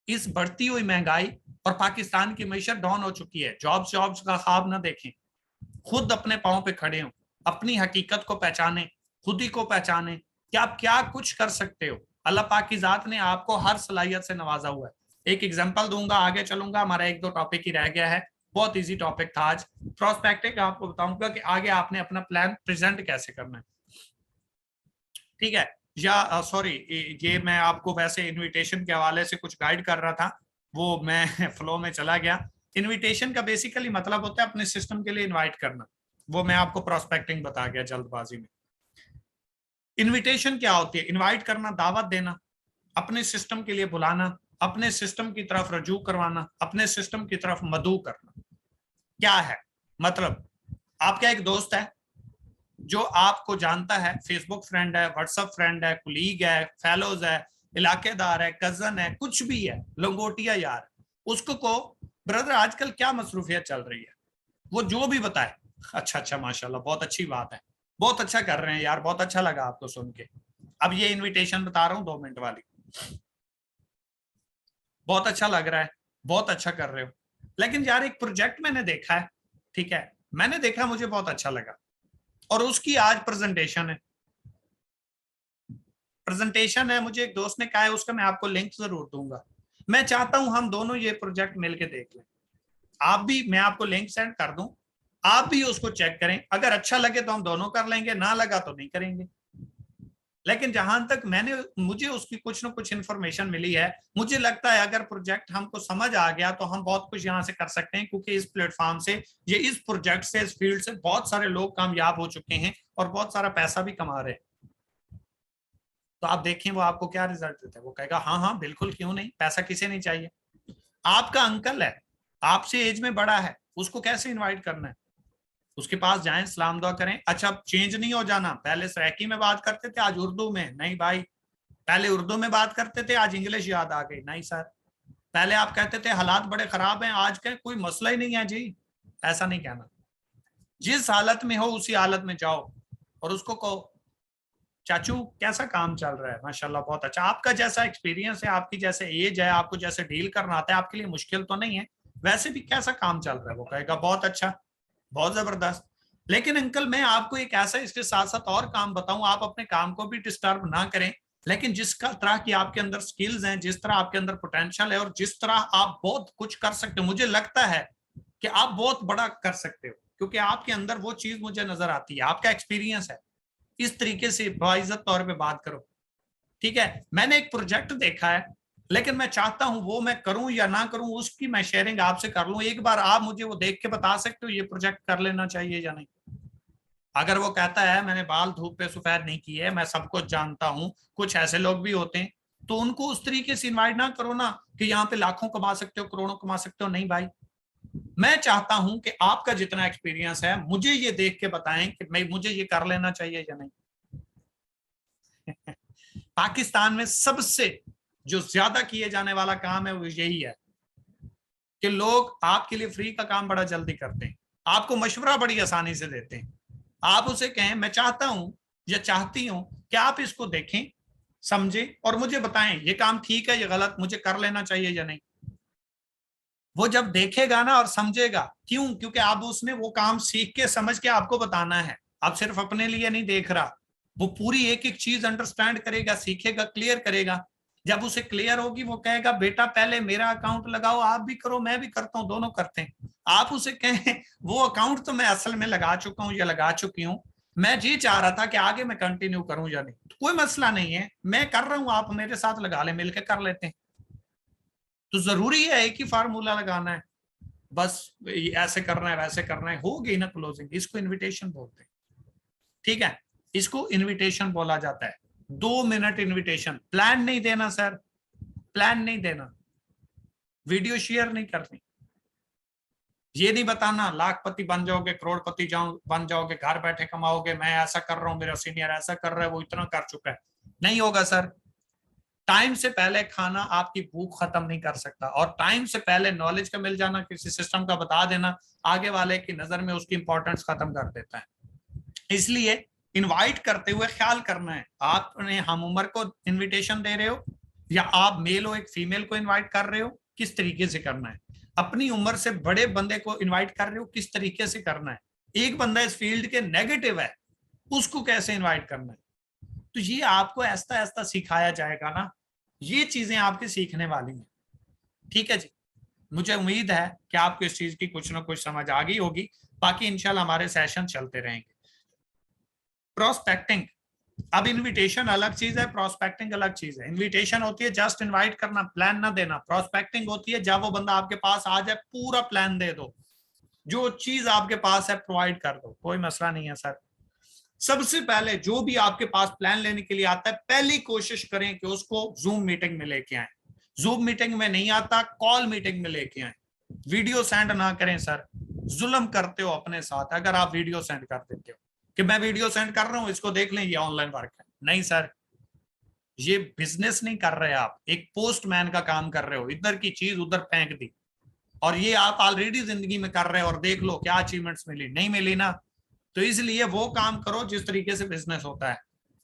इस बढ़ती हुई महंगाई, और पाकिस्तान की मीशत डाउन हो चुकी है, जॉब्स जॉब्स का ख्वाब ना देखें, खुद अपने पांव पे खड़े हो, अपनी हकीकत को पहचाने, खुद ही को पहचाने कि आप क्या कुछ कर सकते हो। अल्लाह पाक की जात ने आपको हर सलाहियत से नवाजा हुआ है। एक एग्जांपल दूंगा, आगे चलूंगा, हमारा एक दो टॉपिक ही रह गया है, बहुत इजी टॉपिक था आज। प्रोस्पेक्टिव आपको बताऊंगा कि आगे आपने अपना प्लान प्रेजेंट कैसे करना है, ठीक है। या सॉरी, ये मैं आपको वैसे इनविटेशन के हवाले से कुछ गाइड कर रहा था, वो मैं फ्लो में चला गया। इनविटेशन का बेसिकली मतलब होता है अपने सिस्टम के लिए इनवाइट करना, वो मैं आपको प्रोस्पेक्टिंग बता गया जल्दबाजी में। इनविटेशन क्या होती है? इनवाइट करना, दावत देना, अपने सिस्टम के लिए बुलाना, अपने सिस्टम की तरफ रजू करवाना, अपने सिस्टम की तरफ मदऊ करना। क्या है मतलब? आपका एक दोस्त है जो आपको जानता है, फेसबुक फ्रेंड है, व्हाट्सएप फ्रेंड है, कुलीग है, फेलोज है, इलाकेदार है, कजन है, कुछ भी है, लंगोटिया यार, उसको को ब्रदर आजकल क्या मसरूफियत चल रही है, वो जो भी बताए, अच्छा अच्छा माशाल्लाह बहुत अच्छी बात है, बहुत अच्छा कर रहे हैं यार, बहुत अच्छा लगा आपको सुन के। अब ये इनविटेशन बता रहा हूँ 2 मिनट वाली, बहुत अच्छा लग रहा है, बहुत अच्छा कर रहे हो, लेकिन यार एक प्रोजेक्ट मैंने देखा है, ठीक है, मैंने देखा, मुझे बहुत अच्छा लगा, और उसकी आज प्रेजेंटेशन है, मुझे एक दोस्त ने कहा है उसका, मैं आपको लिंक जरूर दूंगा। मैं चाहता हूं हम दोनों ये प्रोजेक्ट मिलके देख लें, आप भी, मैं आपको लिंक सेंड कर दूं, आप भी उसको चेक करें, अगर अच्छा लगे तो हम दोनों कर लेंगे, ना लगा तो नहीं करेंगे। लेकिन जहां तक मुझे उसकी कुछ ना कुछ इन्फॉर्मेशन मिली है, मुझे लगता है अगर प्रोजेक्ट हमको समझ आ गया तो हम बहुत कुछ यहां से कर सकते हैं, क्योंकि इस प्लेटफॉर्म से, ये इस प्रोजेक्ट से, इस फील्ड से बहुत सारे लोग कामयाब हो चुके हैं और बहुत सारा पैसा भी कमा रहे हैं। तो आप देखें वो आपको क्या रिजल्ट देता है, वो कहेगा हाँ हाँ बिल्कुल, क्यों नहीं, पैसा किसे नहीं चाहिए। आपका अंकल है, आपसे एज में बड़ा है, उसको कैसे इनवाइट करना है? उसके पास जाएं, सलाम दुआ करें। अच्छा, चेंज नहीं हो जाना, पहले सराइकी में बात करते थे आज उर्दू में, नहीं भाई, पहले उर्दू में बात करते थे आज इंग्लिश याद आ गई, नहीं सर, पहले आप कहते थे हालात बड़े खराब हैं, आज के कोई मसला ही नहीं है जी, ऐसा नहीं कहना। जिस हालत में हो उसी हालत में जाओ और उसको कहो चाचू कैसा काम चल रहा है? माशाल्लाह बहुत अच्छा। आपका जैसा एक्सपीरियंस है, आपकी जैसे एज है, आपको जैसे डील करना आता है, आपके लिए मुश्किल तो नहीं है। वैसे भी कैसा काम चल रहा है? वो कहेगा बहुत अच्छा, बहुत जबरदस्त। लेकिन अंकल मैं आपको एक ऐसा इसके साथ साथ और काम बताऊं, आप अपने काम को भी डिस्टर्ब ना करें, लेकिन जिसका तरह की आपके अंदर स्किल्स हैं, जिस तरह आपके अंदर पोटेंशियल है और जिस तरह आप बहुत कुछ कर सकते हो, मुझे लगता है कि आप बहुत बड़ा कर सकते हो, क्योंकि आपके अंदर वो चीज मुझे नजर आती है, आपका एक्सपीरियंस है। इस तरीके से बाइज्जत तौर पे बात करो। ठीक है, मैंने एक प्रोजेक्ट देखा है, लेकिन मैं चाहता हूं वो मैं करूं या ना करूं, उसकी मैं शेयरिंग आपसे कर लूं। एक बार आप मुझे वो देख के बता सकते हो ये प्रोजेक्ट कर लेना चाहिए या नहीं? अगर वो कहता है मैंने बाल धूप पे सफेद नहीं किए, मैं सब कुछ जानता हूं, कुछ ऐसे लोग भी होते हैं, तो उनको उस तरीके से इन्वाइट ना करो ना कि यहाँ पे लाखों कमा सकते हो, करोड़ों कमा सकते हो। नहीं भाई, मैं चाहता हूं कि आपका जितना एक्सपीरियंस है मुझे ये देख के बताएं कि मैं मुझे ये कर लेना चाहिए या नहीं। पाकिस्तान में सबसे जो ज्यादा किए जाने वाला काम है वो यही है कि लोग आपके लिए फ्री का काम बड़ा जल्दी करते हैं, आपको मशवरा बड़ी आसानी से देते हैं। आप उसे कहें मैं चाहता हूं या चाहती हूं कि आप इसको देखें, समझें और मुझे बताएं ये काम ठीक है या गलत, मुझे कर लेना चाहिए या नहीं। वो जब देखेगा ना और समझेगा, क्यों? क्योंकि आप उसने वो काम सीख के समझ के आपको बताना है, आप सिर्फ अपने लिए नहीं देख रहा। वो पूरी एक एक चीज अंडरस्टैंड करेगा, सीखेगा, क्लियर करेगा। जब उसे क्लियर होगी वो कहेगा बेटा पहले मेरा अकाउंट लगाओ, आप भी करो मैं भी करता हूं, दोनों करते हैं। आप उसे कहें वो अकाउंट तो मैं असल में लगा चुका हूं या लगा चुकी हूं, मैं जी चाह रहा था कि आगे मैं कंटिन्यू करूं या नहीं, तो कोई मसला नहीं है, मैं कर रहा हूं, आप मेरे साथ लगा ले, मिलकर कर लेते हैं। तो जरूरी है एक ही फार्मूला लगाना है, बस ऐसे करना है वैसे करना है, हो गई ना क्लोजिंग। इसको इनविटेशन बोलते हैं। ठीक है, इसको इनविटेशन बोला जाता है। 2 मिनट इनविटेशन। प्लान नहीं देना सर, प्लान नहीं देना, वीडियो शेयर नहीं करनी, ये नहीं बताना लाखपति बन जाओगे, करोड़पति बन जाओगे, घर बैठे कमाओगे, मैं ऐसा कर रहा हूं, मेरा सीनियर ऐसा कर रहा है, वो इतना कर चुका है। नहीं होगा सर। टाइम से पहले खाना आपकी भूख खत्म नहीं कर सकता, और टाइम से पहले नॉलेज का मिल जाना, किसी सिस्टम का बता देना, आगे वाले की नजर में उसकी इंपॉर्टेंस खत्म कर देता है। इसलिए इनवाइट करते हुए ख्याल करना है, आपने हम उम्र को इनविटेशन दे रहे हो या आप मेल हो एक फीमेल को इनवाइट कर रहे हो, किस तरीके से करना है। अपनी उम्र से बड़े बंदे को इनवाइट कर रहे हो, किस तरीके से करना है। एक बंदा इस फील्ड के नेगेटिव है, उसको कैसे इनवाइट करना है। तो ये आपको ऐसा ऐसा सिखाया जाएगा ना, ये चीजें आपके सीखने वाली हैं। ठीक है जी, मुझे उम्मीद है कि आपको इस चीज की कुछ ना कुछ समझ आ गई होगी। बाकी इंशाल्लाह हमारे सेशन चलते रहेंगे। प्रोस्पेक्टिंग, अब इनविटेशन अलग चीज है, प्रोस्पेक्टिंग अलग चीज है। इनविटेशन होती है जस्ट इनवाइट करना, प्लान ना देना। प्रोस्पेक्टिंग होती है जब वो बंदा आपके पास आ जाए, पूरा प्लान दे दो, जो चीज आपके पास है प्रोवाइड कर दो, कोई मसला नहीं है सर। सबसे पहले जो भी आपके पास प्लान लेने के लिए आता है, पहली कोशिश करें कि उसको जूम मीटिंग में लेके आए। जूम मीटिंग में नहीं आता, कॉल मीटिंग में लेके आए। वीडियो सेंड ना करें सर, जुल्म करते हो अपने साथ अगर आप वीडियो सेंड कर देते हो कि मैं वीडियो सेंड कर रहा हूं इसको देख लें, ये ऑनलाइन वर्क है। नहीं सर, ये बिजनेस नहीं कर रहे आप, एक पोस्टमैन का काम कर रहे हो, इधर की चीज उधर फेंक दी, और ये आप ऑलरेडी जिंदगी में कर रहे हो और देख लो क्या अचीवमेंट्स मिली, नहीं मिली ना। तो इसलिए वो काम करो जिस तरीके से बिजनेस होता है।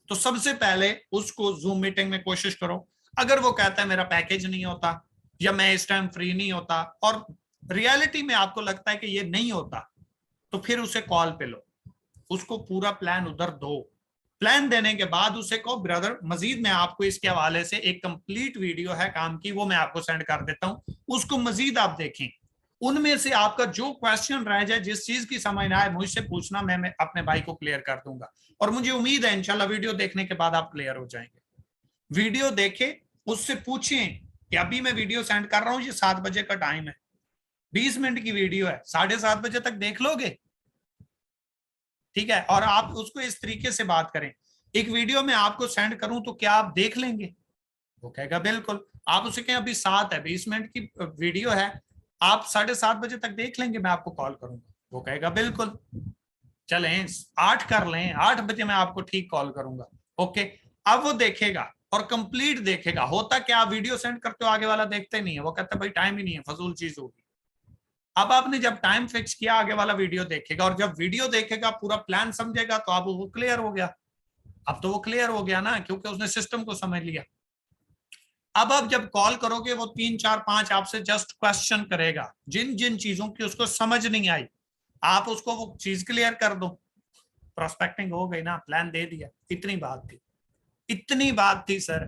तो सबसे पहले उसको जूम मीटिंग में कोशिश करो। अगर वो कहता है मेरा पैकेज नहीं होता या मैं इस टाइम फ्री नहीं होता, और रियलिटी में आपको लगता है कि ये नहीं होता, तो फिर उसे कॉल पे लो, उसको पूरा प्लान उधर दो। प्लान देने के बाद उसे कहो ब्रदर मजीद मैं आपको इसके हवाले से एक कंप्लीट वीडियो है काम की, वो मैं आपको सेंड कर देता हूं, उसको मजीद आप देखें। उनमें से आपका जो क्वेश्चन रह जाए, जिस चीज की समझ ना आए, मुझसे पूछना, मैं अपने भाई को क्लियर कर दूंगा। और मुझे उम्मीद है इंशाल्लाह वीडियो देखने के बाद आप क्लियर हो जाएंगे। वीडियो देखे, उससे पूछें कि अभी मैं वीडियो सेंड कर रहा हूं, ये 7 बजे का टाइम है, 20 मिनट की वीडियो है, 7:30 बजे तक देख लोगे? ठीक है, और आप उसको इस तरीके से बात करें, एक वीडियो में आपको सेंड करूं तो क्या आप देख लेंगे? वो कहेगा बिल्कुल। आप उसे कहें अभी 7 है, 20 मिनट की वीडियो है, आप 7:30 बजे तक देख लेंगे, मैं आपको कॉल करूंगा। वो कहेगा बिल्कुल। चलें 8 कर लें, 8 बजे मैं आपको ठीक कॉल करूंगा। ओके, अब वो देखेगा और कंप्लीट देखेगा। होता क्या, आप वीडियो सेंड करते हो, आगे वाला देखते नहीं है, वो कहता है भाई टाइम ही नहीं है, फजूल चीज होगी। अब आपने जब टाइम फिक्स किया, आगे वाला वीडियो देखेगा, और जब वीडियो देखेगा पूरा प्लान समझेगा, तो आप वो क्लियर हो गया। अब तो वो क्लियर हो गया ना, क्योंकि उसने सिस्टम को समझ लिया। अब जब कॉल करोगे वो 3 4 5 आपसे जस्ट क्वेश्चन करेगा, जिन जिन चीजों की उसको समझ नहीं आई आप उसको वो चीज क्लियर कर दो, प्रोस्पेक्टिंग हो गई ना, प्लान दे दिया। इतनी बात थी, इतनी बात थी सर,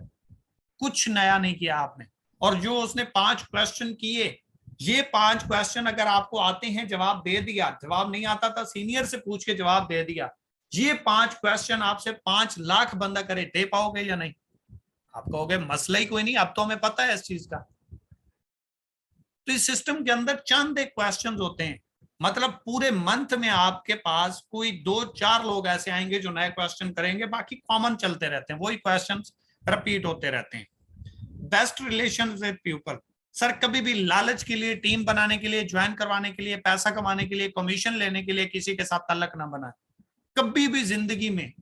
कुछ नया नहीं किया आपने। और जो उसने 5 क्वेश्चन किए, ये 5 क्वेश्चन अगर आपको आते हैं जवाब दे दिया, जवाब नहीं आता था सीनियर से पूछ के जवाब दे दिया, ये 5 क्वेश्चन आपसे 5 लाख बंदा करे, दे पाओगे या नहीं? आप कहोगे मसला ही कोई नहीं, अब तो हमें पता है इस चीज का। तो इस सिस्टम के अंदर चंद एक क्वेश्चन होते हैं, मतलब पूरे मंथ में आपके पास कोई 2-4 लोग ऐसे आएंगे जो नए क्वेश्चन करेंगे, बाकी कॉमन चलते रहते हैं, वही क्वेश्चन रिपीट होते रहते हैं। Best relation with people, sir कभी भी लालच के लिए, टीम बनाने के लिए, ज्वाइन करवाने के लिए, पैसा कमाने के लिए, कमीशन लेने के लिए किसी के साथ तल्लक ना बनाए। कभी भी जिंदगी में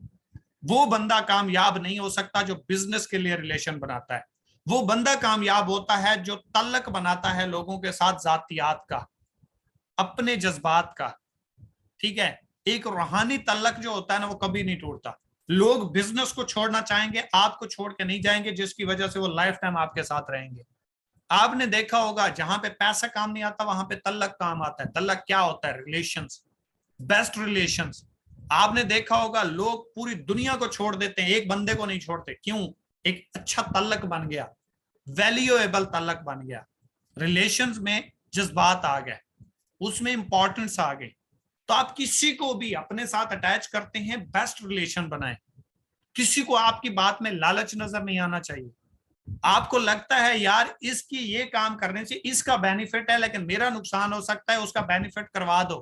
वो बंदा कामयाब नहीं हो सकता जो बिजनेस के लिए रिलेशन बनाता है। वो बंदा कामयाब होता है जो तल्लक बनाता है लोगों के साथ, जातियात का, अपने जज्बात का। ठीक है, एक रूहानी तल्लक जो होता है ना, वो कभी नहीं टूटता। लोग बिजनेस को छोड़ना चाहेंगे, आपको छोड़ के नहीं जाएंगे, जिसकी वजह से वो लाइफ टाइम आपके साथ रहेंगे। आपने देखा होगा जहां पे पैसा काम नहीं आता वहां पे तल्लक काम आता है। तल्लक क्या होता है? Relations, best relations. आपने देखा होगा लोग पूरी दुनिया को छोड़ देते हैं, एक बंदे को नहीं छोड़ते, क्यों? एक अच्छा तल्लक बन गया, वैल्यूएबल तल्लक बन गया, रिलेशंस में जज्बात आ गए, उसमें इंपॉर्टेंस आ गई। तो आप किसी को भी अपने साथ अटैच करते हैं, बेस्ट रिलेशन बनाए। किसी को आपकी बात में लालच नजर नहीं आना चाहिए। आपको लगता है यार इसकी ये काम करने से इसका बेनिफिट है लेकिन मेरा नुकसान हो सकता है, उसका बेनिफिट करवा दो,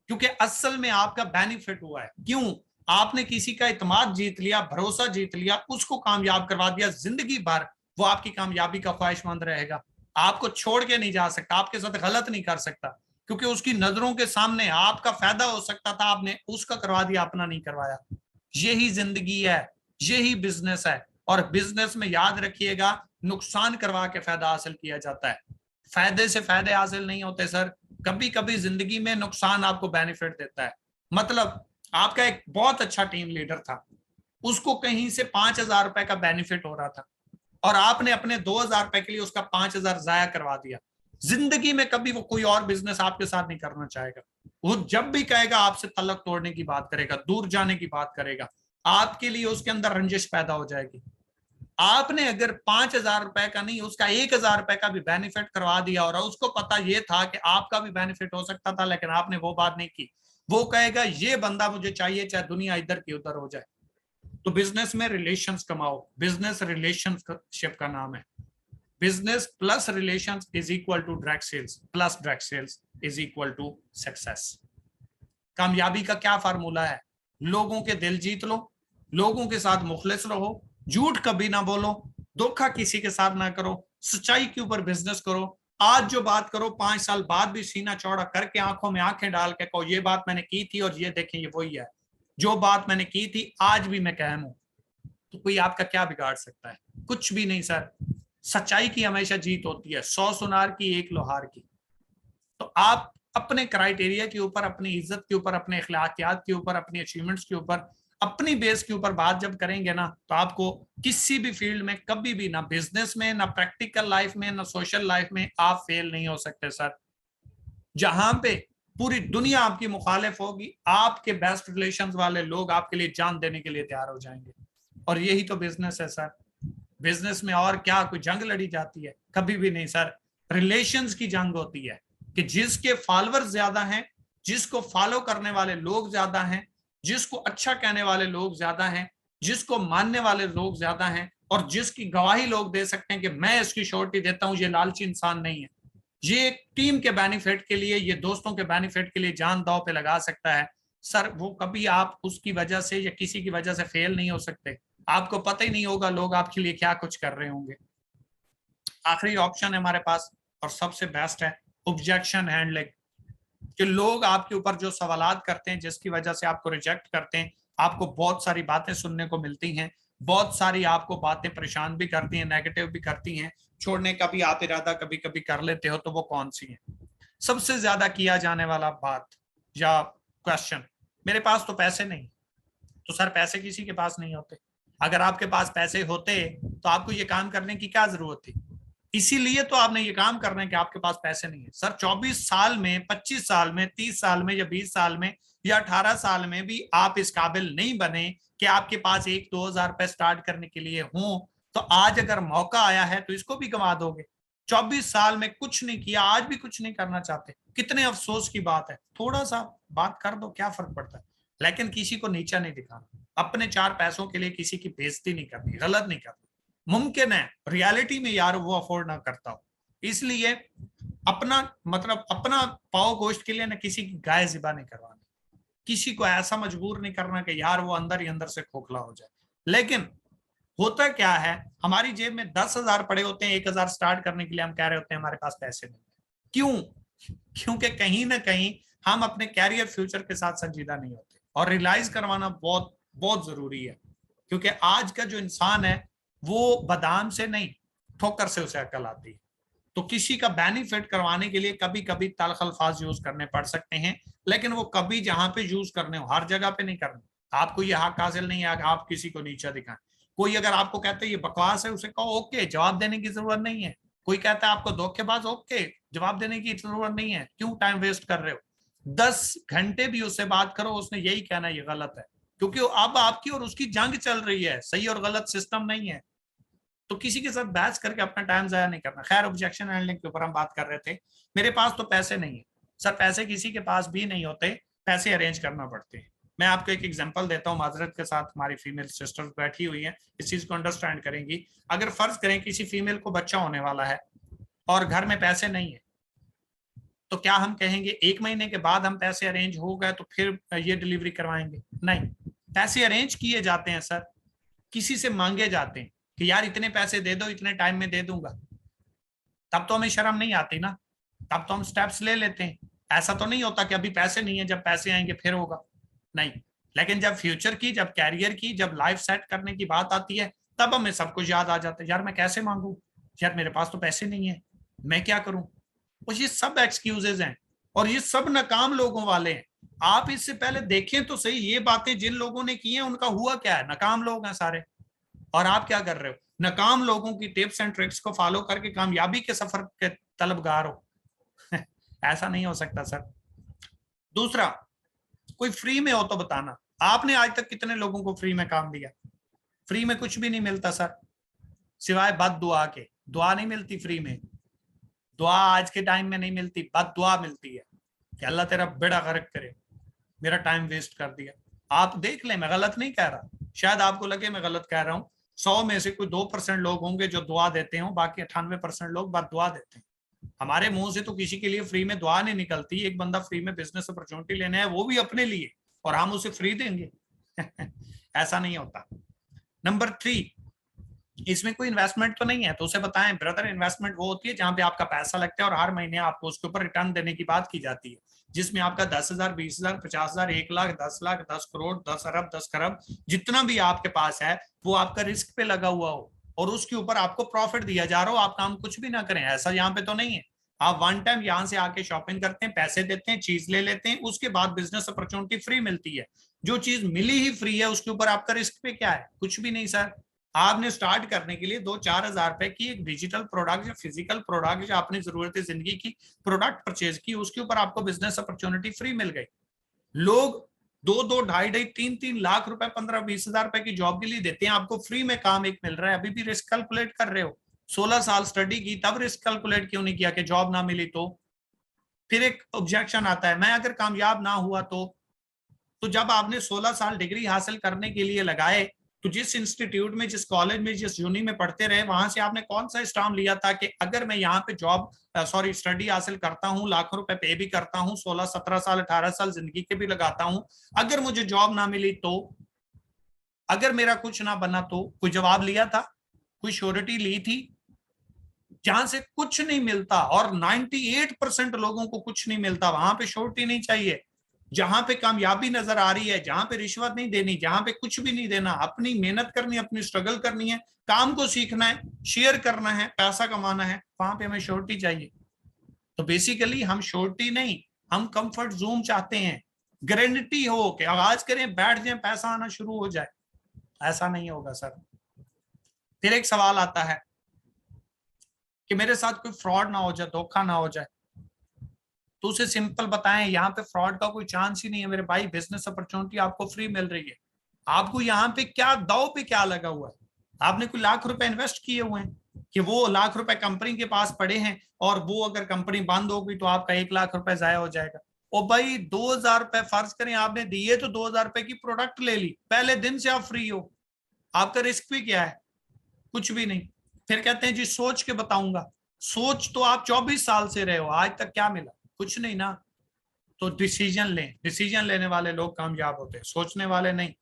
क्योंकि असल में आपका बेनिफिट हुआ है। क्यों? आपने किसी का इत्मीनान जीत लिया, भरोसा जीत लिया, उसको कामयाब करवा दिया। जिंदगी भर वो आपकी कामयाबी का ख्वाहिशमंद रहेगा, आपको छोड़ के नहीं जा सकता, आपके साथ गलत नहीं कर सकता, क्योंकि उसकी नजरों के सामने आपका फायदा हो सकता था, आपने उसका करवा दिया, अपना नहीं करवाया। यही जिंदगी है, यही बिजनेस है। और बिजनेस में याद रखिएगा, नुकसान करवा के फायदा हासिल किया जाता है, फायदे से फायदे हासिल नहीं होते सर। कभी कभी जिंदगी में नुकसान आपको बेनिफिट देता है। मतलब आपका एक बहुत अच्छा टीम लीडर था, उसको कहीं से 5,000 रुपए का बेनिफिट हो रहा था और आपने अपने 2,000 रुपए के लिए उसका 5,000 जाया करवा दिया। जिंदगी में कभी वो कोई और बिजनेस आपके साथ नहीं करना चाहेगा। वो जब भी कहेगा आपसे तलक तोड़ने की बात करेगा, दूर जाने की बात करेगा, आपके लिए उसके अंदर रंजिश पैदा हो जाएगी। आपने अगर 5,000 रुपए का नहीं, उसका 1,000 रुपए का भी बेनिफिट करवा दिया और उसको पता ये था कि आपका भी बेनिफिट हो सकता था, लेकिन आपने वो बात नहीं की, वो कहेगा ये बंदा मुझे चाहिए चाहे दुनिया इधर की उधर हो जाए। तो बिजनेस में रिलेशंस कमाओ, बिजनेस रिलेशनशिप का नाम है। Business plus relations is equal to direct sales, plus direct sales is equal to success. कामयाबी का क्या फार्मूला है? लोगों के दिल जीत लो, लोगों के साथ मुखलिस रहो, झूठ कभी ना बोलो, धोखा किसी के साथ ना करो, सच्चाई के ऊपर बिजनेस करो। आज जो बात करो 5 साल बाद भी सीना चौड़ा करके आंखों में आंखें डाल के कहो ये बात मैंने की थी और ये देखें ये वही है, जो बात मैंने की थी आज भी मैं कायम हूं। तो कोई आपका क्या बिगाड़ सकता है? कुछ भी नहीं सर। सच्चाई की हमेशा जीत होती है, 100 सुनार की 1 लोहार की। तो आप अपने क्राइटेरिया के ऊपर, अपनी इज्जत के ऊपर, अपने अखलाकियात के ऊपर, अपनी अचीवमेंट्स के ऊपर, अपनी बेस के ऊपर बात जब करेंगे ना, तो आपको किसी भी फील्ड में कभी भी, ना बिजनेस में, ना प्रैक्टिकल लाइफ में, ना सोशल लाइफ में, आप फेल नहीं हो सकते सर। जहां पे पूरी दुनिया आपकी मुखालिफ होगी, आपके बेस्ट रिलेशंस वाले लोग आपके लिए जान देने के लिए तैयार हो जाएंगे। और यही तो बिजनेस है सर। बिजनेस में और क्या कोई जंग लड़ी जाती है? कभी भी नहीं सर। रिलेशंस की जंग होती है कि जिसके फॉलोअर्स ज्यादा हैं, जिसको फॉलो करने वाले लोग ज्यादा हैं, जिसको अच्छा कहने वाले लोग ज्यादा हैं, जिसको मानने वाले लोग ज्यादा हैं, और जिसकी गवाही लोग दे सकते हैं कि मैं इसकी श्योरिटी देता हूं ये लालची इंसान नहीं है, ये टीम के बेनिफिट के लिए, ये दोस्तों के बेनिफिट के लिए जान दांव पे लगा सकता है सर, वो कभी आप उसकी वजह से या किसी की वजह से फेल नहीं हो सकते। आपको पता ही नहीं होगा लोग आपके लिए क्या कुछ कर रहे होंगे। आखिरी ऑप्शन है हमारे पास और सबसे बेस्ट है ऑब्जेक्शन हैंडलिंग, कि लोग आपके ऊपर जो सवालात करते हैं, जिसकी वजह से आपको रिजेक्ट करते हैं, आपको बहुत सारी बातें सुनने को मिलती हैं, बहुत सारी आपको बातें परेशान भी करती हैं, नेगेटिव भी करती हैं, छोड़ने का भी आप इरादा कभी कभी कर लेते हो, तो वो कौन सी है? सबसे ज्यादा किया जाने वाला बात या क्वेश्चन, मेरे पास तो पैसे नहीं, तो सर पैसे किसी के पास नहीं होते। अगर आपके पास पैसे होते तो आपको ये काम करने की क्या जरूरत थी? इसीलिए तो आपने ये काम करना है कि आपके पास पैसे नहीं है। सर 24 साल में, 25 साल में, 30 साल में या 20 साल में या 18 साल में भी आप इस काबिल नहीं बने कि आपके पास 1-2 हजार रुपए स्टार्ट करने के लिए हो, तो आज अगर मौका आया है तो इसको भी गंवा दोगे। 24 साल में कुछ नहीं किया, आज भी कुछ नहीं करना चाहते, कितने अफसोस की बात है। थोड़ा सा बात कर दो, क्या फर्क पड़ता है। लेकिन किसी को नीचा नहीं दिखाना, अपने 4 पैसों के लिए किसी की बेइज्जती नहीं करनी, गलत नहीं करनी। मुमकिन है रियलिटी में यार वो अफोर्ड ना करता हो, इसलिए अपना मतलब अपना पाव गोश्त के लिए ना किसी की गाय ज़िबा नहीं करवानी, किसी को ऐसा मजबूर नहीं करना कि यार वो अंदर ही अंदर से खोखला हो जाए। लेकिन होता क्या है, हमारी जेब में 10,000 पड़े होते हैं, 1,000 स्टार्ट करने के लिए हम कह रहे होते हैं हमारे पास पैसे नहीं। क्यों? क्योंकि कहीं ना कहीं हम अपने कैरियर फ्यूचर के साथ संजीदा नहीं होते, और रियलाइज करवाना बहुत बहुत जरूरी है। क्योंकि आज का जो इंसान है वो बादाम से नहीं, ठोकर से उसे अकल आती है। तो किसी का बेनिफिट करवाने के लिए कभी कभी तल्ख अल्फाज यूज करने पड़ सकते हैं, लेकिन वो कभी जहां पे यूज करने हो, हर जगह पे नहीं करने। आपको ये हक हासिल नहीं है आप किसी को नीचा दिखाएं। कोई अगर आपको कहते हैं ये बकवास है, उसे कहो ओके, जवाब देने की जरूरत नहीं है। कोई कहता है आपको धोखेबाज, ओके, जवाब देने की जरूरत नहीं है, क्यों टाइम वेस्ट कर रहे हो। 10 घंटे भी उससे बात करो, उसने यही कहना ये गलत है, क्योंकि अब आपकी और उसकी जंग चल रही है, सही और गलत सिस्टम नहीं है। तो किसी के साथ बहस करके अपना टाइम जाया नहीं करना। खैर, ऑब्जेक्शन हैंडलिंग के ऊपर हम बात कर रहे थे। मेरे पास तो पैसे नहीं है। सर पैसे किसी के पास भी नहीं होते, पैसे अरेंज करना पड़ते हैं। मैं आपको एक एग्जांपल देता हूँ, माजरत के साथ हमारी फीमेल सिस्टर्स बैठी हुई हैं, इस चीज को अंडरस्टैंड करेंगी। अगर फर्ज करें किसी फीमेल को बच्चा होने वाला है और घर में पैसे नहीं है, तो क्या हम कहेंगे 1 महीने के बाद हम पैसे अरेंज हो गए तो फिर ये डिलीवरी करवाएंगे? नहीं, पैसे अरेंज किए जाते हैं सर, किसी से मांगे जाते हैं कि यार इतने पैसे दे दो, इतने टाइम में दे दूंगा। तब तो हमें शर्म नहीं आती ना, तब तो हम स्टेप्स ले लेते हैं। ऐसा तो नहीं होता कि अभी पैसे नहीं है, जब पैसे आएंगे फिर होगा, नहीं। लेकिन जब फ्यूचर की, जब कैरियर की, जब लाइफ सेट करने की बात आती है, तब हमें सब कुछ याद आ जाता है। यार मैं कैसे मांगू, यार मेरे पास तो पैसे नहीं है, मैं क्या करूं। और ये सब एक्सक्यूजेज हैं, और ये सब नाकाम लोगों वाले हैं। आप इससे पहले देखें तो सही, ये बातें जिन लोगों ने की हैं उनका हुआ क्या है, नाकाम लोग हैं सारे। और आप क्या कर रहे हो, नाकाम लोगों की टिप्स एंड ट्रिक्स को फॉलो करके कामयाबी के सफर के तलबगार हो। ऐसा नहीं हो सकता सर। दूसरा, कोई फ्री में हो तो बताना। आपने आज तक कितने लोगों को फ्री में काम दिया? फ्री में कुछ भी नहीं मिलता सर, सिवाय बद दुआ के। दुआ नहीं मिलती फ्री में, दुआ आज के टाइम में नहीं मिलती, बद दुआ मिलती है कि अल्लाह तेरा बेड़ा गर्क करे, मेरा टाइम वेस्ट कर दिया। आप देख लें, मैं गलत नहीं कह रहा, शायद आपको लगे मैं गलत कह रहा हूं। 100 में से कोई 2% लोग होंगे जो दुआ देते हो, बाकी 98% लोग बद दुआ देते हैं। हमारे मुंह से तो किसी के लिए फ्री में दुआ नहीं निकलती। एक बंदा फ्री में बिजनेस अपॉर्चुनिटी लेने है, वो भी अपने लिए, और हम उसे फ्री देंगे? ऐसा नहीं होता। नंबर 3, इसमें कोई इन्वेस्टमेंट तो नहीं है, तो उसे बताएं ब्रदर, इन्वेस्टमेंट वो होती है जहां पे आपका पैसा लगता है और हर महीने आपको उसके ऊपर रिटर्न देने की बात की जाती है, जिसमें आपका 10,000, 20,000, 50,000, 1 लाख, 10 लाख, 10 करोड़, 10 अरब, 10 खरब, जितना भी आपके पास है वो आपका रिस्क पे लगा हुआ हो और उसके ऊपर आपको प्रॉफिट दिया जा रहा हो, आप काम कुछ भी ना करें। ऐसा यहाँ पे तो नहीं है। आप वन टाइम यहाँ से आके शॉपिंग करते हैं, पैसे देते हैं, चीज ले लेते हैं, उसके बाद बिजनेस अपॉर्चुनिटी फ्री मिलती है। जो चीज मिली ही फ्री है, उसके ऊपर आपका रिस्क पे क्या है? कुछ भी नहीं सर। आपने स्टार्ट करने के लिए 2-4 हजार रुपए की एक डिजिटल प्रोडक्ट या फिजिकल प्रोडक्ट या अपनी जरूरत जिंदगी की प्रोडक्ट परचेज की, उसके ऊपर आपको बिजनेस अपॉर्चुनिटी फ्री मिल गई। लोग 2-2, 2.5-2.5, 3-3 लाख रुपए, 15-20 हजार रुपए की जॉब के लिए देते हैं, आपको फ्री में काम एक मिल रहा है, अभी भी रिस्क कैलकुलेट कर रहे हो। 16 साल स्टडी की, तब रिस्क कैलकुलेट क्यों नहीं किया कि जॉब ना मिली तो? फिर एक ऑब्जेक्शन आता है, मैं अगर कामयाब ना हुआ तो जब आपने 16 साल डिग्री हासिल करने के लिए लगाए, तो जिस इंस्टीट्यूट में, जिस कॉलेज में, जिस यूनि में पढ़ते रहे, वहां से आपने कौन सा स्टाम्प लिया था कि अगर मैं यहाँ पे स्टडी हासिल करता हूँ, लाखों रुपए पे भी करता हूँ, 16, 17 साल, 18 साल जिंदगी के भी लगाता हूँ, अगर मुझे जॉब ना मिली तो, अगर मेरा कुछ ना बना तो? कोई जवाब लिया था? कोई श्योरिटी ली थी? जहां से कुछ नहीं मिलता और 98% लोगों को कुछ नहीं मिलता, वहां पे श्योरिटी नहीं चाहिए। जहां पे कामयाबी नजर आ रही है, जहां पे रिश्वत नहीं देनी, जहां पे कुछ भी नहीं देना, अपनी मेहनत करनी, अपनी स्ट्रगल करनी है, काम को सीखना है, शेयर करना है, पैसा कमाना है, वहां पे हमें श्योरिटी चाहिए। तो बेसिकली हम श्योरिटी नहीं, हम कंफर्ट जोन चाहते हैं। गारंटी हो कि आगाज करें, बैठ जाए, पैसा आना शुरू हो जाए। ऐसा नहीं होगा सर। फिर एक सवाल आता है कि मेरे साथ कोई फ्रॉड ना हो जाए, धोखा ना हो जाए, तो उसे सिंपल बताएं यहाँ पे फ्रॉड का कोई चांस ही नहीं है मेरे भाई, बिजनेस अपॉर्चुनिटी आपको फ्री मिल रही है। आपको यहाँ पे क्या दाव पे क्या लगा हुआ है? आपने कोई लाख रुपए इन्वेस्ट किए हुए हैं कि वो लाख रुपए कंपनी के पास पड़े हैं और वो अगर कंपनी बंद होगी तो आपका 1 लाख रुपए जाया हो जाएगा। ओ भाई 2,000 रुपए फर्ज करें आपने दिए, तो 2,000 रुपए की प्रोडक्ट ले ली, पहले दिन से आप फ्री हो, आपका रिस्क भी क्या है? कुछ भी नहीं। फिर कहते हैं जी सोच के बताऊंगा। सोच तो आप 24 साल से रहे हो, आज तक क्या मिला? कुछ नहीं ना। तो डिसीजन लें, डिसीजन लेने वाले लोग कामयाब होते हैं, सोचने वाले नहीं।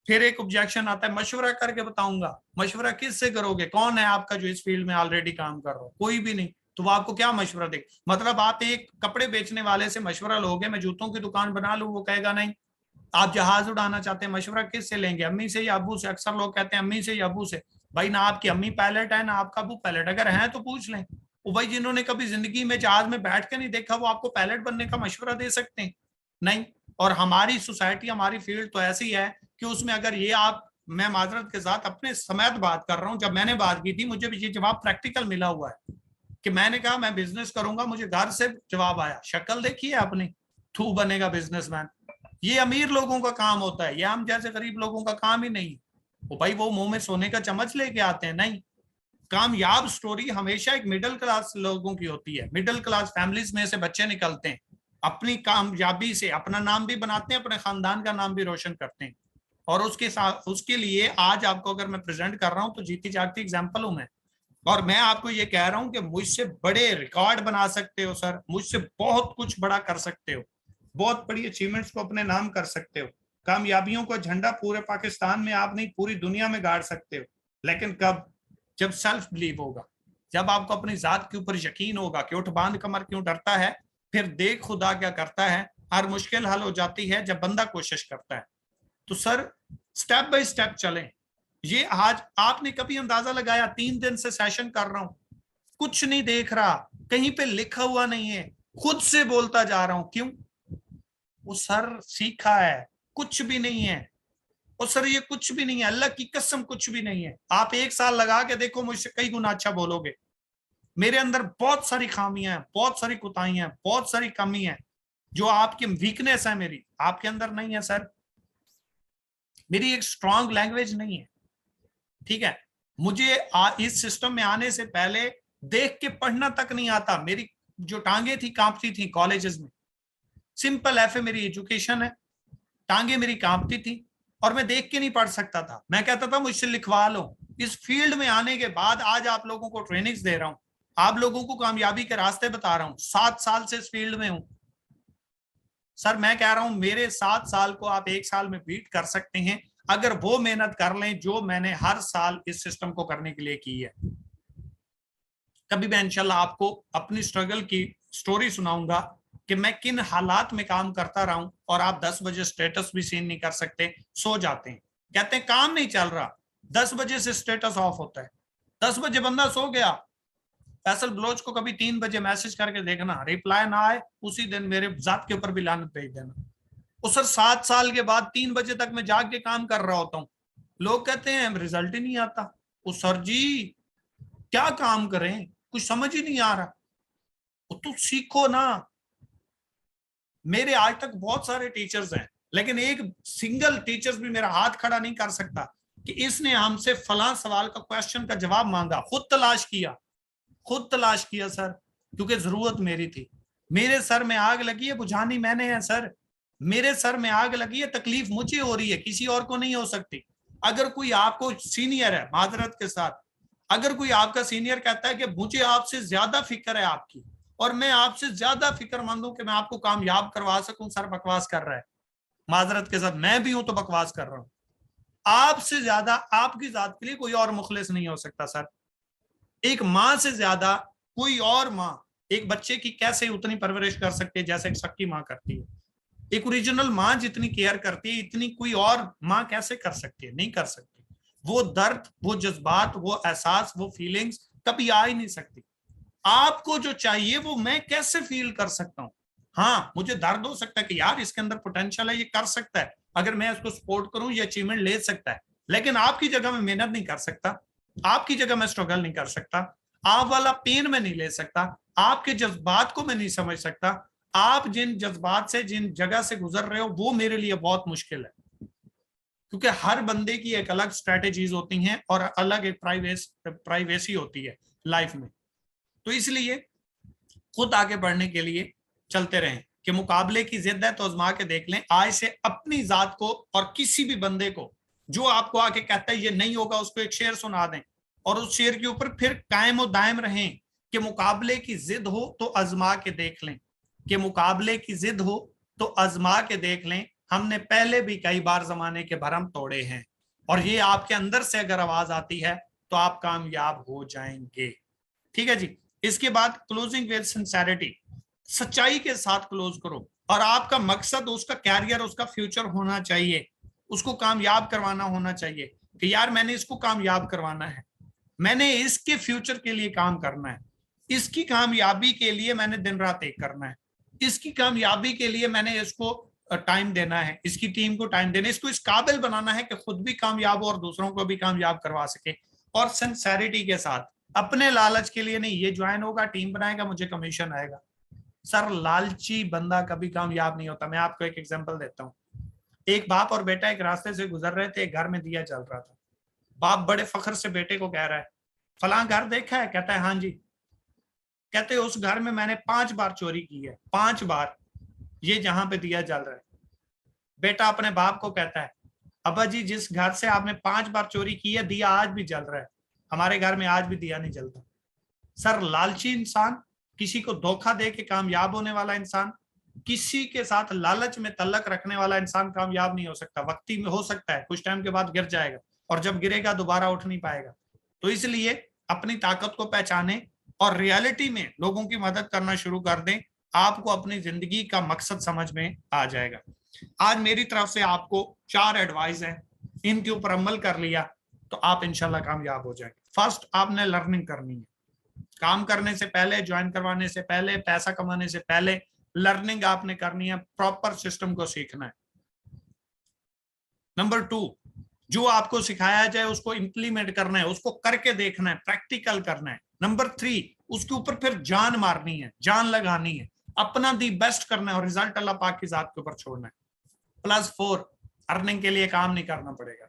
फिर एक ऑब्जेक्शन आता है, मशवरा करके बताऊंगा। मशवरा किससे करोगे? कौन है आपका जो इस फील्ड में ऑलरेडी काम कर रहा हो? कोई भी नहीं। तो वो आपको क्या मशवरा दे? मतलब आप एक कपड़े बेचने वाले से मशवरा लोगे, मैं जूतों की दुकान बना लूं, वो कहेगा नहीं। आप जहाज उड़ाना चाहते हैं, मशवरा किससे लेंगे? अम्मी से या अबू से? अक्सर लोग कहते हैं अम्मी से या अबू से। भाई ना आपकी अम्मी पायलट है ना आपका अबू पायलट, अगर है तो पूछ लें। वो भाई जिन्होंने कभी जिंदगी में जहाज में बैठ के नहीं देखा, वो आपको पायलट बनने का मशवरा दे सकते हैं? नहीं। और हमारी सोसाइटी, हमारी फील्ड तो ऐसी है कि उसमें अगर ये आप, मैं माजरत के साथ अपने समेत बात कर रहा हूं, जब मैंने बात की थी मुझे भी ये जवाब प्रैक्टिकल मिला हुआ है कि मैंने कहा मैं बिजनेस करूंगा, मुझे घर से जवाब आया, शक्ल देखिए अपनी, तू बनेगा बिजनेसमैन। ये अमीर लोगों का काम होता है, ये हम जैसे गरीब लोगों का काम ही नहीं। वो भाई वो मुंह में सोने का चम्मच लेके आते हैं? नहीं। कामयाब स्टोरी हमेशा एक मिडिल क्लास लोगों की होती है, मिडिल क्लास फैमिलीज में से बच्चे निकलते हैं, अपनी कामयाबी से अपना नाम भी बनाते हैं, अपने खानदान का नाम भी रोशन करते हैं। और उसके साथ उसके लिए आज आपको अगर मैं प्रेजेंट कर रहा हूं तो जीती जागती एग्जाम्पल हूं मैं। और मैं आपको ये कह रहा हूं कि मुझसे बड़े रिकॉर्ड बना सकते हो सर, मुझसे बहुत कुछ बड़ा कर सकते हो, बहुत बड़ी अचीवमेंट्स को अपने नाम कर सकते हो, कामयाबियों का झंडा पूरे पाकिस्तान में आप नहीं पूरी दुनिया में गाड़ सकते हो। लेकिन कब? जब सेल्फ बिलीव होगा, जब आपको अपनी जात के ऊपर यकीन होगा कि उठ बांध कमर क्यों डरता है, फिर देख खुदा क्या करता है, हर मुश्किल हल हो जाती है जब बंदा कोशिश करता है। तो सर स्टेप बाय स्टेप चलें। ये आज आपने कभी अंदाजा लगाया, 3 दिन से सेशन कर रहा हूं, कुछ नहीं देख रहा, कहीं पे लिखा हुआ नहीं है, खुद से बोलता जा रहा हूं, क्यों? वो सर सीखा है, कुछ भी नहीं है। और सर ये कुछ भी नहीं है, अल्लाह की कसम कुछ भी नहीं है। आप 1 साल लगा के देखो, मुझसे कई गुना अच्छा बोलोगे। मेरे अंदर बहुत सारी खामियां हैं, बहुत सारी कुताहियां हैं, बहुत सारी कमी है, जो आपकी वीकनेस है मेरी, आपके अंदर नहीं है सर। मेरी एक स्ट्रांग लैंग्वेज नहीं है, ठीक है? मुझे इस सिस्टम में आने से पहले देख के पढ़ना तक नहीं आता, मेरी जो टांगे थी कांपती थी कॉलेजेस में। सिंपल एफए मेरी एजुकेशन है, टांगे मेरी कांपती थी और मैं देख के नहीं पढ़ सकता था, मैं कहता था मुझसे लिखवा लो। इस फील्ड में आने के बाद आज आप लोगों को ट्रेनिंग्स दे रहा हूं, आप लोगों को कामयाबी के रास्ते बता रहा हूं, 7 साल से इस फील्ड में हूं। सर मैं कह रहा हूं मेरे 7 साल को आप 1 साल में बीट कर सकते हैं, अगर वो मेहनत कर लें जो मैंने हर साल इस सिस्टम को करने के लिए की है। कभी मैं इंशाल्लाह आपको अपनी स्ट्रगल की स्टोरी सुनाऊंगा कि मैं किन हालात में काम करता रहा हूं, और आप 10 बजे स्टेटस भी सीन नहीं कर सकते, सो जाते हैं, कहते हैं काम नहीं चल रहा, 10 बजे से स्टेटस ऑफ होता है, 10 बजे बंदा सो गया। फैसल बलोच को कभी 3 बजे मैसेज करके देखना, रिप्लाई ना आए उसी दिन मेरे जात के ऊपर भी लानत भेज देना। उस सर 7 साल के बाद 3 बजे तक मैं जाग के काम कर रहा होता हूँ, लोग कहते हैं रिजल्ट ही नहीं आता। उस सर जी क्या काम करें, कुछ समझ ही नहीं आ रहा। तो सीखो ना। मेरे आज तक बहुत सारे टीचर्स हैं, लेकिन एक सिंगल टीचर्स भी मेरा हाथ खड़ा नहीं कर सकता कि इसने हमसे फलां सवाल का क्वेश्चन का जवाब मांगा। खुद तलाश किया, खुद तलाश किया सर, क्योंकि जरूरत मेरी थी। मेरे सर में आग लगी है, बुझानी मैंने है सर। मेरे सर में आग लगी है, तकलीफ मुझे हो रही है, किसी और को नहीं हो सकती। अगर कोई आपको सीनियर है, माजरत के साथ, अगर कोई आपका सीनियर कहता है कि मुझे आपसे ज्यादा फिक्र है आपकी, और मैं आपसे ज्यादा फिक्रमंद हूं कि मैं आपको कामयाब करवा सकूं, सर बकवास कर रहा है। माजरत के साथ मैं भी हूं तो बकवास कर रहा हूं। आपसे ज्यादा आपकी जात के लिए कोई और मुखलिस नहीं हो सकता सर। एक माँ से ज्यादा कोई और माँ एक बच्चे की कैसे उतनी परवरिश कर सकती है जैसे एक सक्की माँ करती है। एक ओरिजिनल माँ जितनी केयर करती है, इतनी कोई और माँ कैसे कर सकती है? नहीं कर सकती। वो दर्द, वो जज्बात, वो एहसास, वो फीलिंग्स कभी आ ही नहीं सकती। आपको जो चाहिए वो मैं कैसे फील कर सकता हूं? हाँ, मुझे दर्द हो सकता है कि यार इसके अंदर पोटेंशियल है, ये कर सकता है, अगर मैं इसको सपोर्ट करूं ये अचीवमेंट ले सकता है। लेकिन आपकी जगह मैं मेहनत नहीं कर सकता, आपकी जगह मैं स्ट्रगल नहीं कर सकता, आप वाला पेन में नहीं ले सकता, आपके जज्बात को मैं नहीं समझ सकता, आप जिन जज्बात से जिन जगह से गुजर रहे हो वो मेरे लिए बहुत मुश्किल है। क्योंकि हर बंदे की एक अलग स्ट्रेटेजीज होती हैं और अलग एक प्राइवेसी होती है लाइफ में। तो इसलिए खुद आगे बढ़ने के लिए चलते रहें कि मुकाबले की जिद है तो आजमा के देख लें। आज से अपनी जात को और किसी भी बंदे को जो आपको आके कहता है ये नहीं होगा, उसको एक शेर सुना दें और उस शेर के ऊपर फिर कायम और दायम रहें कि मुकाबले की जिद हो तो आजमा के देख लें, कि मुकाबले की जिद हो तो आजमा के देख लें, हमने पहले भी कई बार जमाने के भरम तोड़े हैं। और ये आपके अंदर से अगर आवाज आती है तो आप कामयाब हो जाएंगे। ठीक है जी। इसके बाद क्लोजिंग विद सिंसेरिटी, सच्चाई के साथ क्लोज करो और आपका मकसद उसका कैरियर, उसका फ्यूचर होना चाहिए, उसको कामयाब करवाना होना चाहिए कि यार मैंने इसको कामयाब करवाना है, मैंने इसके फ्यूचर के लिए काम करना है, इसकी कामयाबी के लिए मैंने दिन रात एक करना है, इसकी कामयाबी के लिए मैंने इसको टाइम देना है, इसकी टीम को टाइम देना है, इसको इस काबिल बनाना है कि खुद भी कामयाब हो और दूसरों को भी कामयाब करवा सके। और सिंसेरिटी के साथ, अपने लालच के लिए नहीं, ये ज्वाइन होगा टीम बनाएगा मुझे कमीशन आएगा। सर लालची बंदा कभी कामयाब नहीं होता। मैं आपको एक एग्जांपल देता हूँ। एक बाप और बेटा एक रास्ते से गुजर रहे थे, एक घर में दिया जल रहा था। बाप बड़े फख्र से बेटे को कह रहा है फलां घर देखा है? कहता है हाँ जी। कहते उस घर में मैंने 5 बार चोरी की है, 5 बार, ये जहां पे दिया जल रहा है। बेटा अपने बाप को कहता है अब्बा जी जिस घर से आपने 5 बार चोरी की है दिया आज भी जल रहा है, हमारे घर में आज भी दिया नहीं जलता। सर लालची इंसान, किसी को धोखा दे के कामयाब होने वाला इंसान, किसी के साथ लालच में तल्लक रखने वाला इंसान कामयाब नहीं हो सकता। वक्ती में हो सकता है, कुछ टाइम के बाद गिर जाएगा और जब गिरेगा दोबारा उठ नहीं पाएगा। तो इसलिए अपनी ताकत को पहचाने और रियलिटी में लोगों की मदद करना शुरू कर दें, आपको अपनी जिंदगी का मकसद समझ में आ जाएगा। आज मेरी तरफ से आपको 4 एडवाइस हैं, इनके ऊपर अमल कर लिया तो आप इंशाल्लाह कामयाब हो जाएंगे। फर्स्ट, आपने लर्निंग करनी है। काम करने से पहले, ज्वाइन करवाने से पहले, पैसा कमाने से पहले लर्निंग आपने करनी है, प्रॉपर सिस्टम को सीखना है। नंबर 2, जो आपको सिखाया जाए उसको इंप्लीमेंट करना है, उसको करके देखना है, प्रैक्टिकल करना है। नंबर 3, उसके ऊपर फिर जान मारनी है, जान लगानी है, अपना दी बेस्ट करना है और रिजल्ट अल्लाह पाक की जात के ऊपर छोड़ना है। प्लस 4, अर्निंग के लिए काम नहीं करना पड़ेगा।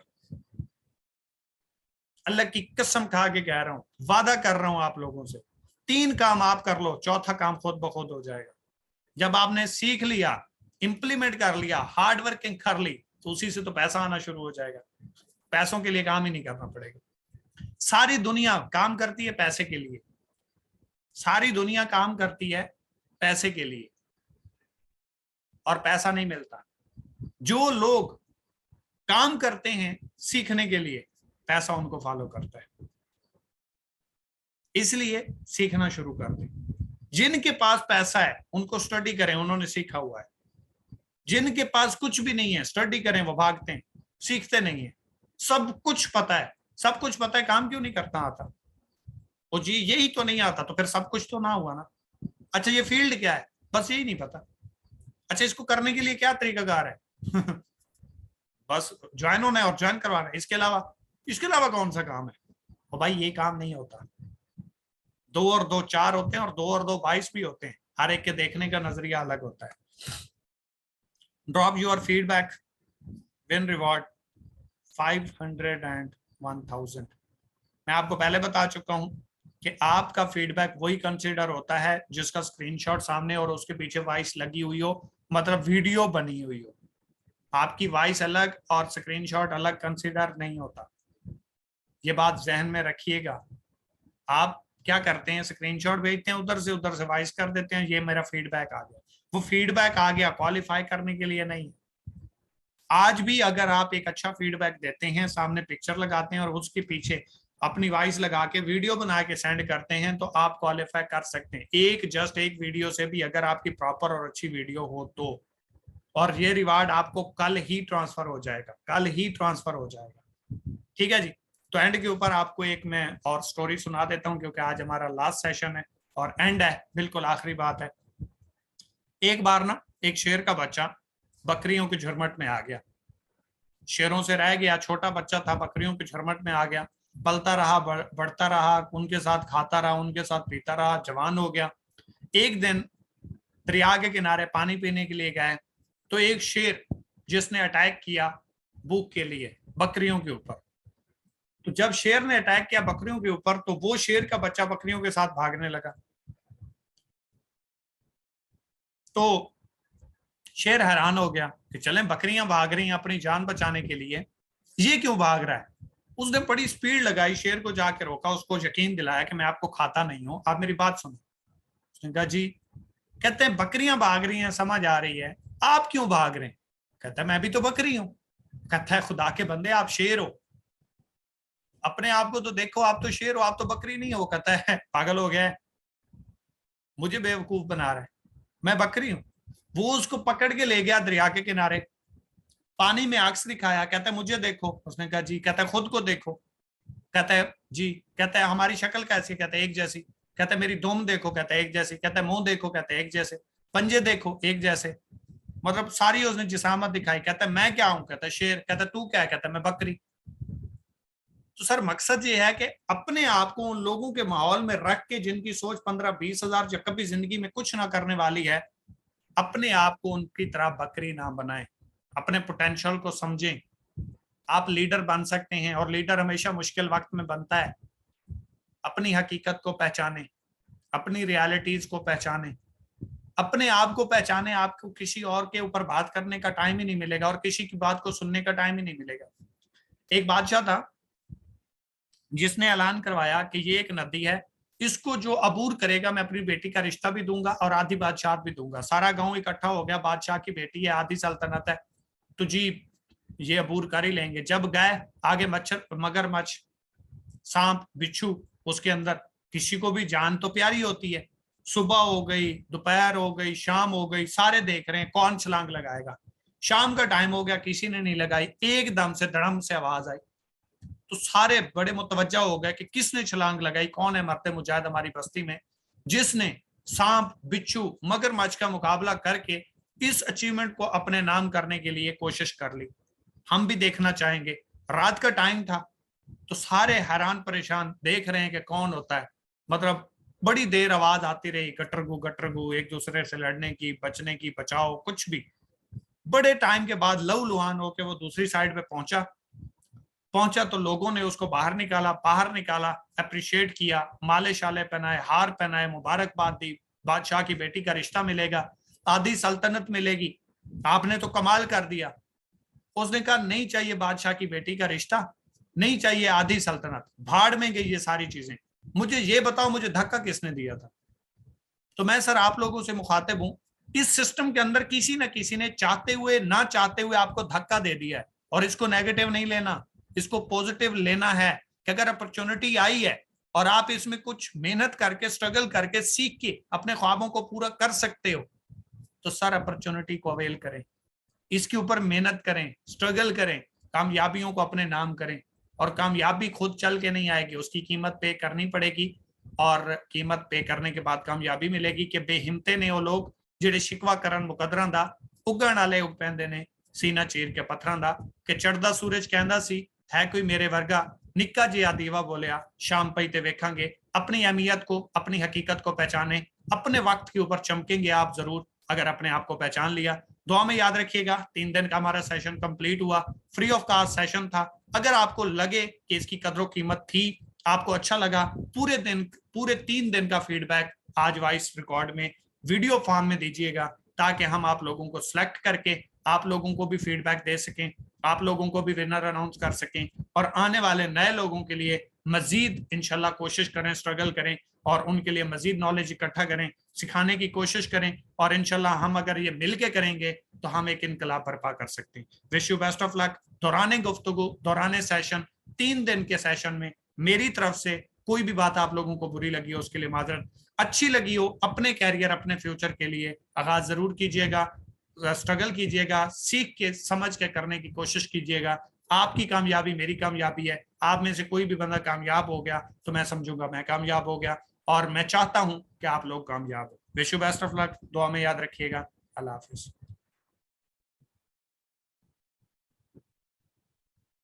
अल्लाह की कसम खा के कह रहा हूं, वादा कर रहा हूं आप लोगों से, 3 काम आप कर लो, चौथा काम खुद ब खुद हो जाएगा। जब आपने सीख लिया, इंप्लीमेंट कर लिया, हार्ड वर्किंग कर ली, तो उसी से तो पैसा आना शुरू हो जाएगा। पैसों के लिए काम ही नहीं करना पड़ेगा। सारी दुनिया काम करती है पैसे के लिए, सारी दुनिया काम करती है पैसे के लिए और पैसा नहीं मिलता। जो लोग काम करते हैं सीखने के लिए, पैसा उनको फॉलो करता है। इसलिए सीखना शुरू कर दें। जिनके पास पैसा है उनको स्टडी करें, उन्होंने सीखा हुआ है। जिनके पास कुछ भी नहीं है स्टडी करें, वो भागते हैं, सीखते नहीं है। सब कुछ पता है, सब कुछ पता है, काम क्यों नहीं करता आता? वो जी यही तो नहीं आता, तो फिर सब कुछ तो ना हुआ ना। अच्छा ये फील्ड क्या है? बस यही नहीं पता। अच्छा इसको करने के लिए क्या तरीकाकार है? बस ज्वाइन होना है और ज्वाइन करवाना है। इसके अलावा कौन सा काम है? और भाई ये काम नहीं होता। 2 और 2 4 होते हैं और 2 और 2 22 भी होते हैं। हर एक के देखने का नजरिया अलग होता है। Drop your feedback, win reward 500 and 1000। मैं आपको पहले बता चुका हूं कि आपका फीडबैक वही कंसीडर होता है जिसका स्क्रीनशॉट सामने और उसके पीछे वॉइस लगी हुई हो, मतलब वीडियो बनी हुई हो। आपकी वॉइस अलग और स्क्रीनशॉट अलग कंसीडर नहीं होता, ये बात जहन में रखिएगा। आप क्या करते हैं, स्क्रीनशॉट भेजते हैं, उधर से वॉइस कर देते हैं, ये मेरा फीडबैक आ गया। वो फीडबैक आ गया क्वालिफाई करने के लिए नहीं। आज भी अगर आप एक अच्छा फीडबैक देते हैं, सामने पिक्चर लगाते हैं और उसके पीछे अपनी वॉइस लगा के वीडियो बना के सेंड करते हैं, तो आप क्वालिफाई कर सकते हैं। एक वीडियो से भी अगर आपकी प्रॉपर और अच्छी वीडियो हो तो, और ये रिवार्ड आपको कल ही ट्रांसफर हो जाएगा, कल ही ट्रांसफर हो जाएगा। ठीक है जी। तो एंड के ऊपर आपको एक मैं और स्टोरी सुना देता हूं, क्योंकि आज हमारा लास्ट सेशन है और एंड है, बिल्कुल आखिरी बात है। एक बार ना एक शेर का बच्चा बकरियों के झुरमुट में आ गया, शेरों से रह गया, छोटा बच्चा था, बकरियों के झुरमुट में आ गया, पलता रहा, बढ़ता रहा, उनके साथ खाता रहा, उनके साथ पीता रहा, जवान हो गया। एक दिन दरिया के किनारे पानी पीने के लिए गए तो एक शेर जिसने अटैक किया भूख के लिए बकरियों के ऊपर। तो जब शेर ने अटैक किया बकरियों के ऊपर तो वो शेर का बच्चा बकरियों के साथ भागने लगा। तो शेर हैरान हो गया कि चलें, बकरियां भाग रही हैं अपनी जान बचाने के लिए, ये क्यों भाग रहा है। उसने बड़ी स्पीड लगाई, शेर को जाके रोका, उसको यकीन दिलाया कि मैं आपको खाता नहीं हूं, आप मेरी बात सुनो। उसने कहा जी। कहते हैं बकरियां भाग रही हैं, समझ आ रही है, आप क्यों भाग रहे हैं। कहता है मैं भी तो बकरी हूं। कहता है खुदा के बंदे आप शेर हो, अपने आप को तो देखो, आप तो शेर हो, आप तो बकरी नहीं हो। कहता है पागल हो गया है, मुझे बेवकूफ बना रहा है, मैं बकरी हूं। वो उसको पकड़ के ले गया दरिया के किनारे, पानी में अक्स दिखाया, कहता है मुझे देखो। उसने कहा जी। कहता है खुद को देखो। कहता है जी। कहता है हमारी शक्ल कैसी। कहता है एक जैसी। कहता है मेरी दुम देखो। कहता है एक जैसी। कहता है मुंह देखो। कहता है एक जैसे। पंजे देखो एक जैसे, मतलब सारी उसने जिसामत दिखाई। कहता है मैं क्या हूं। कहता है शेर। कहता है तू क्या है। कहता है मैं बकरी। तो सर मकसद ये है कि अपने आप को उन लोगों के माहौल में रख के जिनकी सोच 15-20 हजार या कभी जिंदगी में कुछ ना करने वाली है, अपने आप को उनकी तरह बकरी ना बनाएं, अपने पोटेंशियल को समझें। आप लीडर बन सकते हैं और लीडर हमेशा मुश्किल वक्त में बनता है। अपनी हकीकत को पहचाने, अपनी रियलिटीज को पहचाने, अपने आप को पहचाने। आपको किसी और के ऊपर बात करने का टाइम ही नहीं मिलेगा और किसी की बात को सुनने का टाइम ही नहीं मिलेगा। एक बादशाह था जिसने ऐलान करवाया कि ये एक नदी है, इसको जो अबूर करेगा मैं अपनी बेटी का रिश्ता भी दूंगा और आधी बादशाह भी दूंगा। सारा गांव इकट्ठा हो गया, बादशाह की बेटी है, आधी सल्तनत है, तो जी ये अबूर कर ही लेंगे। जब गए आगे मच्छर, मगरमच्छ, सांप, बिच्छू, उसके अंदर किसी को भी जान तो प्यारी होती है। सुबह हो गई, दोपहर हो गई, शाम हो गई, सारे देख रहे हैं कौन छलांग लगाएगा। शाम का टाइम हो गया, किसी ने नहीं लगाई। एकदम से धड़म से आवाज आई तो सारे बड़े मुतवज्जा हो गए कि किसने छलांग लगाई, कौन है मरते मुजाहिद हमारी बस्ती में जिसने सांप, बिच्छू, मगरमच्छ का मुकाबला करके इस अचीवमेंट को अपने नाम करने के लिए कोशिश कर ली। हम भी देखना चाहेंगे। रात का टाइम था तो सारे हैरान परेशान देख रहे हैं कि कौन होता है। मतलब बड़ी देर आवाज आती रही, गटरगू, एक दूसरे से लड़ने की, बचने की, बचाओ, कुछ भी। बड़े टाइम के बाद लहूलुहान होकर वो दूसरी साइड पे पहुंचा तो लोगों ने उसको बाहर निकाला, अप्रिशिएट किया, माले शाले पहनाए, हार पहनाए, मुबारकबाद दी, बादशाह की बेटी का रिश्ता मिलेगा, आधी सल्तनत मिलेगी, आपने तो कमाल कर दिया। उसने कहा नहीं चाहिए बादशाह की बेटी का रिश्ता, नहीं चाहिए आधी सल्तनत, भाड़ में गई ये सारी चीजें, मुझे ये बताओ मुझे धक्का किसने दिया था। तो मैं सर आप लोगों से मुखातिब हूं, इस सिस्टम के अंदर किसी न किसी ने चाहते हुए ना चाहते हुए आपको धक्का दे दिया है। और इसको नेगेटिव नहीं लेना, इसको पॉजिटिव लेना है कि अगर अपॉर्चुनिटी आई है और आप इसमें कुछ मेहनत करके, स्ट्रगल करके, सीख के अपने ख्वाबों को पूरा कर सकते हो तो सर अपॉर्चुनिटी को अवेल करें, इसके ऊपर मेहनत करें, स्ट्रगल करें, कामयाबियों को अपने नाम करें। और कामयाबी खुद चल के नहीं आएगी, उसकी कीमत पे करनी पड़ेगी और कीमत पे करने के बाद कामयाबी मिलेगी। कि बेहिम्मते ने वो लोग ਜਿਹੜੇ शिकवा करन मुकदरां दा, उगण वाले उग पैंदे ने सीना चीर के पत्थरां दा। कि चढ़दा सूरज कहंदा सी है कोई मेरे वर्गा, निक्का जिहा दीवा बोलिया शाम पई ते वेखांगे। अपनी अहमियत को, अपनी हकीकत को पहचाने, अपने वक्त के ऊपर चमकेंगे आप जरूर अगर अपने आप को पहचान लिया। दुआ में याद रखिएगा 3 दिन का हमारा सेशन कंप्लीट हुआ, फ्री ऑफ कास्ट सेशन था। अगर आपको लगे कि इसकी कदर कीमत थी, आपको अच्छा लगा, पूरे 3 दिन का फीडबैक आज वॉइस रिकॉर्ड में, वीडियो फॉर्म में दीजिएगा ताकि हम आप लोगों को सिलेक्ट करके आप लोगों को भी फीडबैक दे सकें, आप लोगों को भी विनर अनाउंस कर सकें और आने वाले नए लोगों के लिए मजीद इंशाल्लाह कोशिश करें, स्ट्रगल करें और उनके लिए मजीद नॉलेज इकट्ठा करें, सिखाने की कोशिश करें। और इंशाल्लाह हम अगर ये मिलके करेंगे तो हम एक इनकलाब बर्पा कर सकते हैं। Wish you best of luck. दौराने गुफ्तगू, दौराने सेशन, 3 दिन के सेशन में मेरी तरफ से कोई भी बात आप लोगों को बुरी लगी हो उसके लिए माजरत, अच्छी लगी हो अपने कैरियर, अपने फ्यूचर के लिए आगाज जरूर कीजिएगा, स्ट्रगल कीजिएगा, सीख के समझ के करने की कोशिश कीजिएगा। आपकी कामयाबी मेरी कामयाबी है। आप में से कोई भी बंदा कामयाब हो गया तो मैं समझूंगा मैं कामयाब हो गया और मैं चाहता हूं कि आप लोग कामयाब हो। Wish you best of luck, दुआ में याद रखिएगा। अल्लाह हाफिज।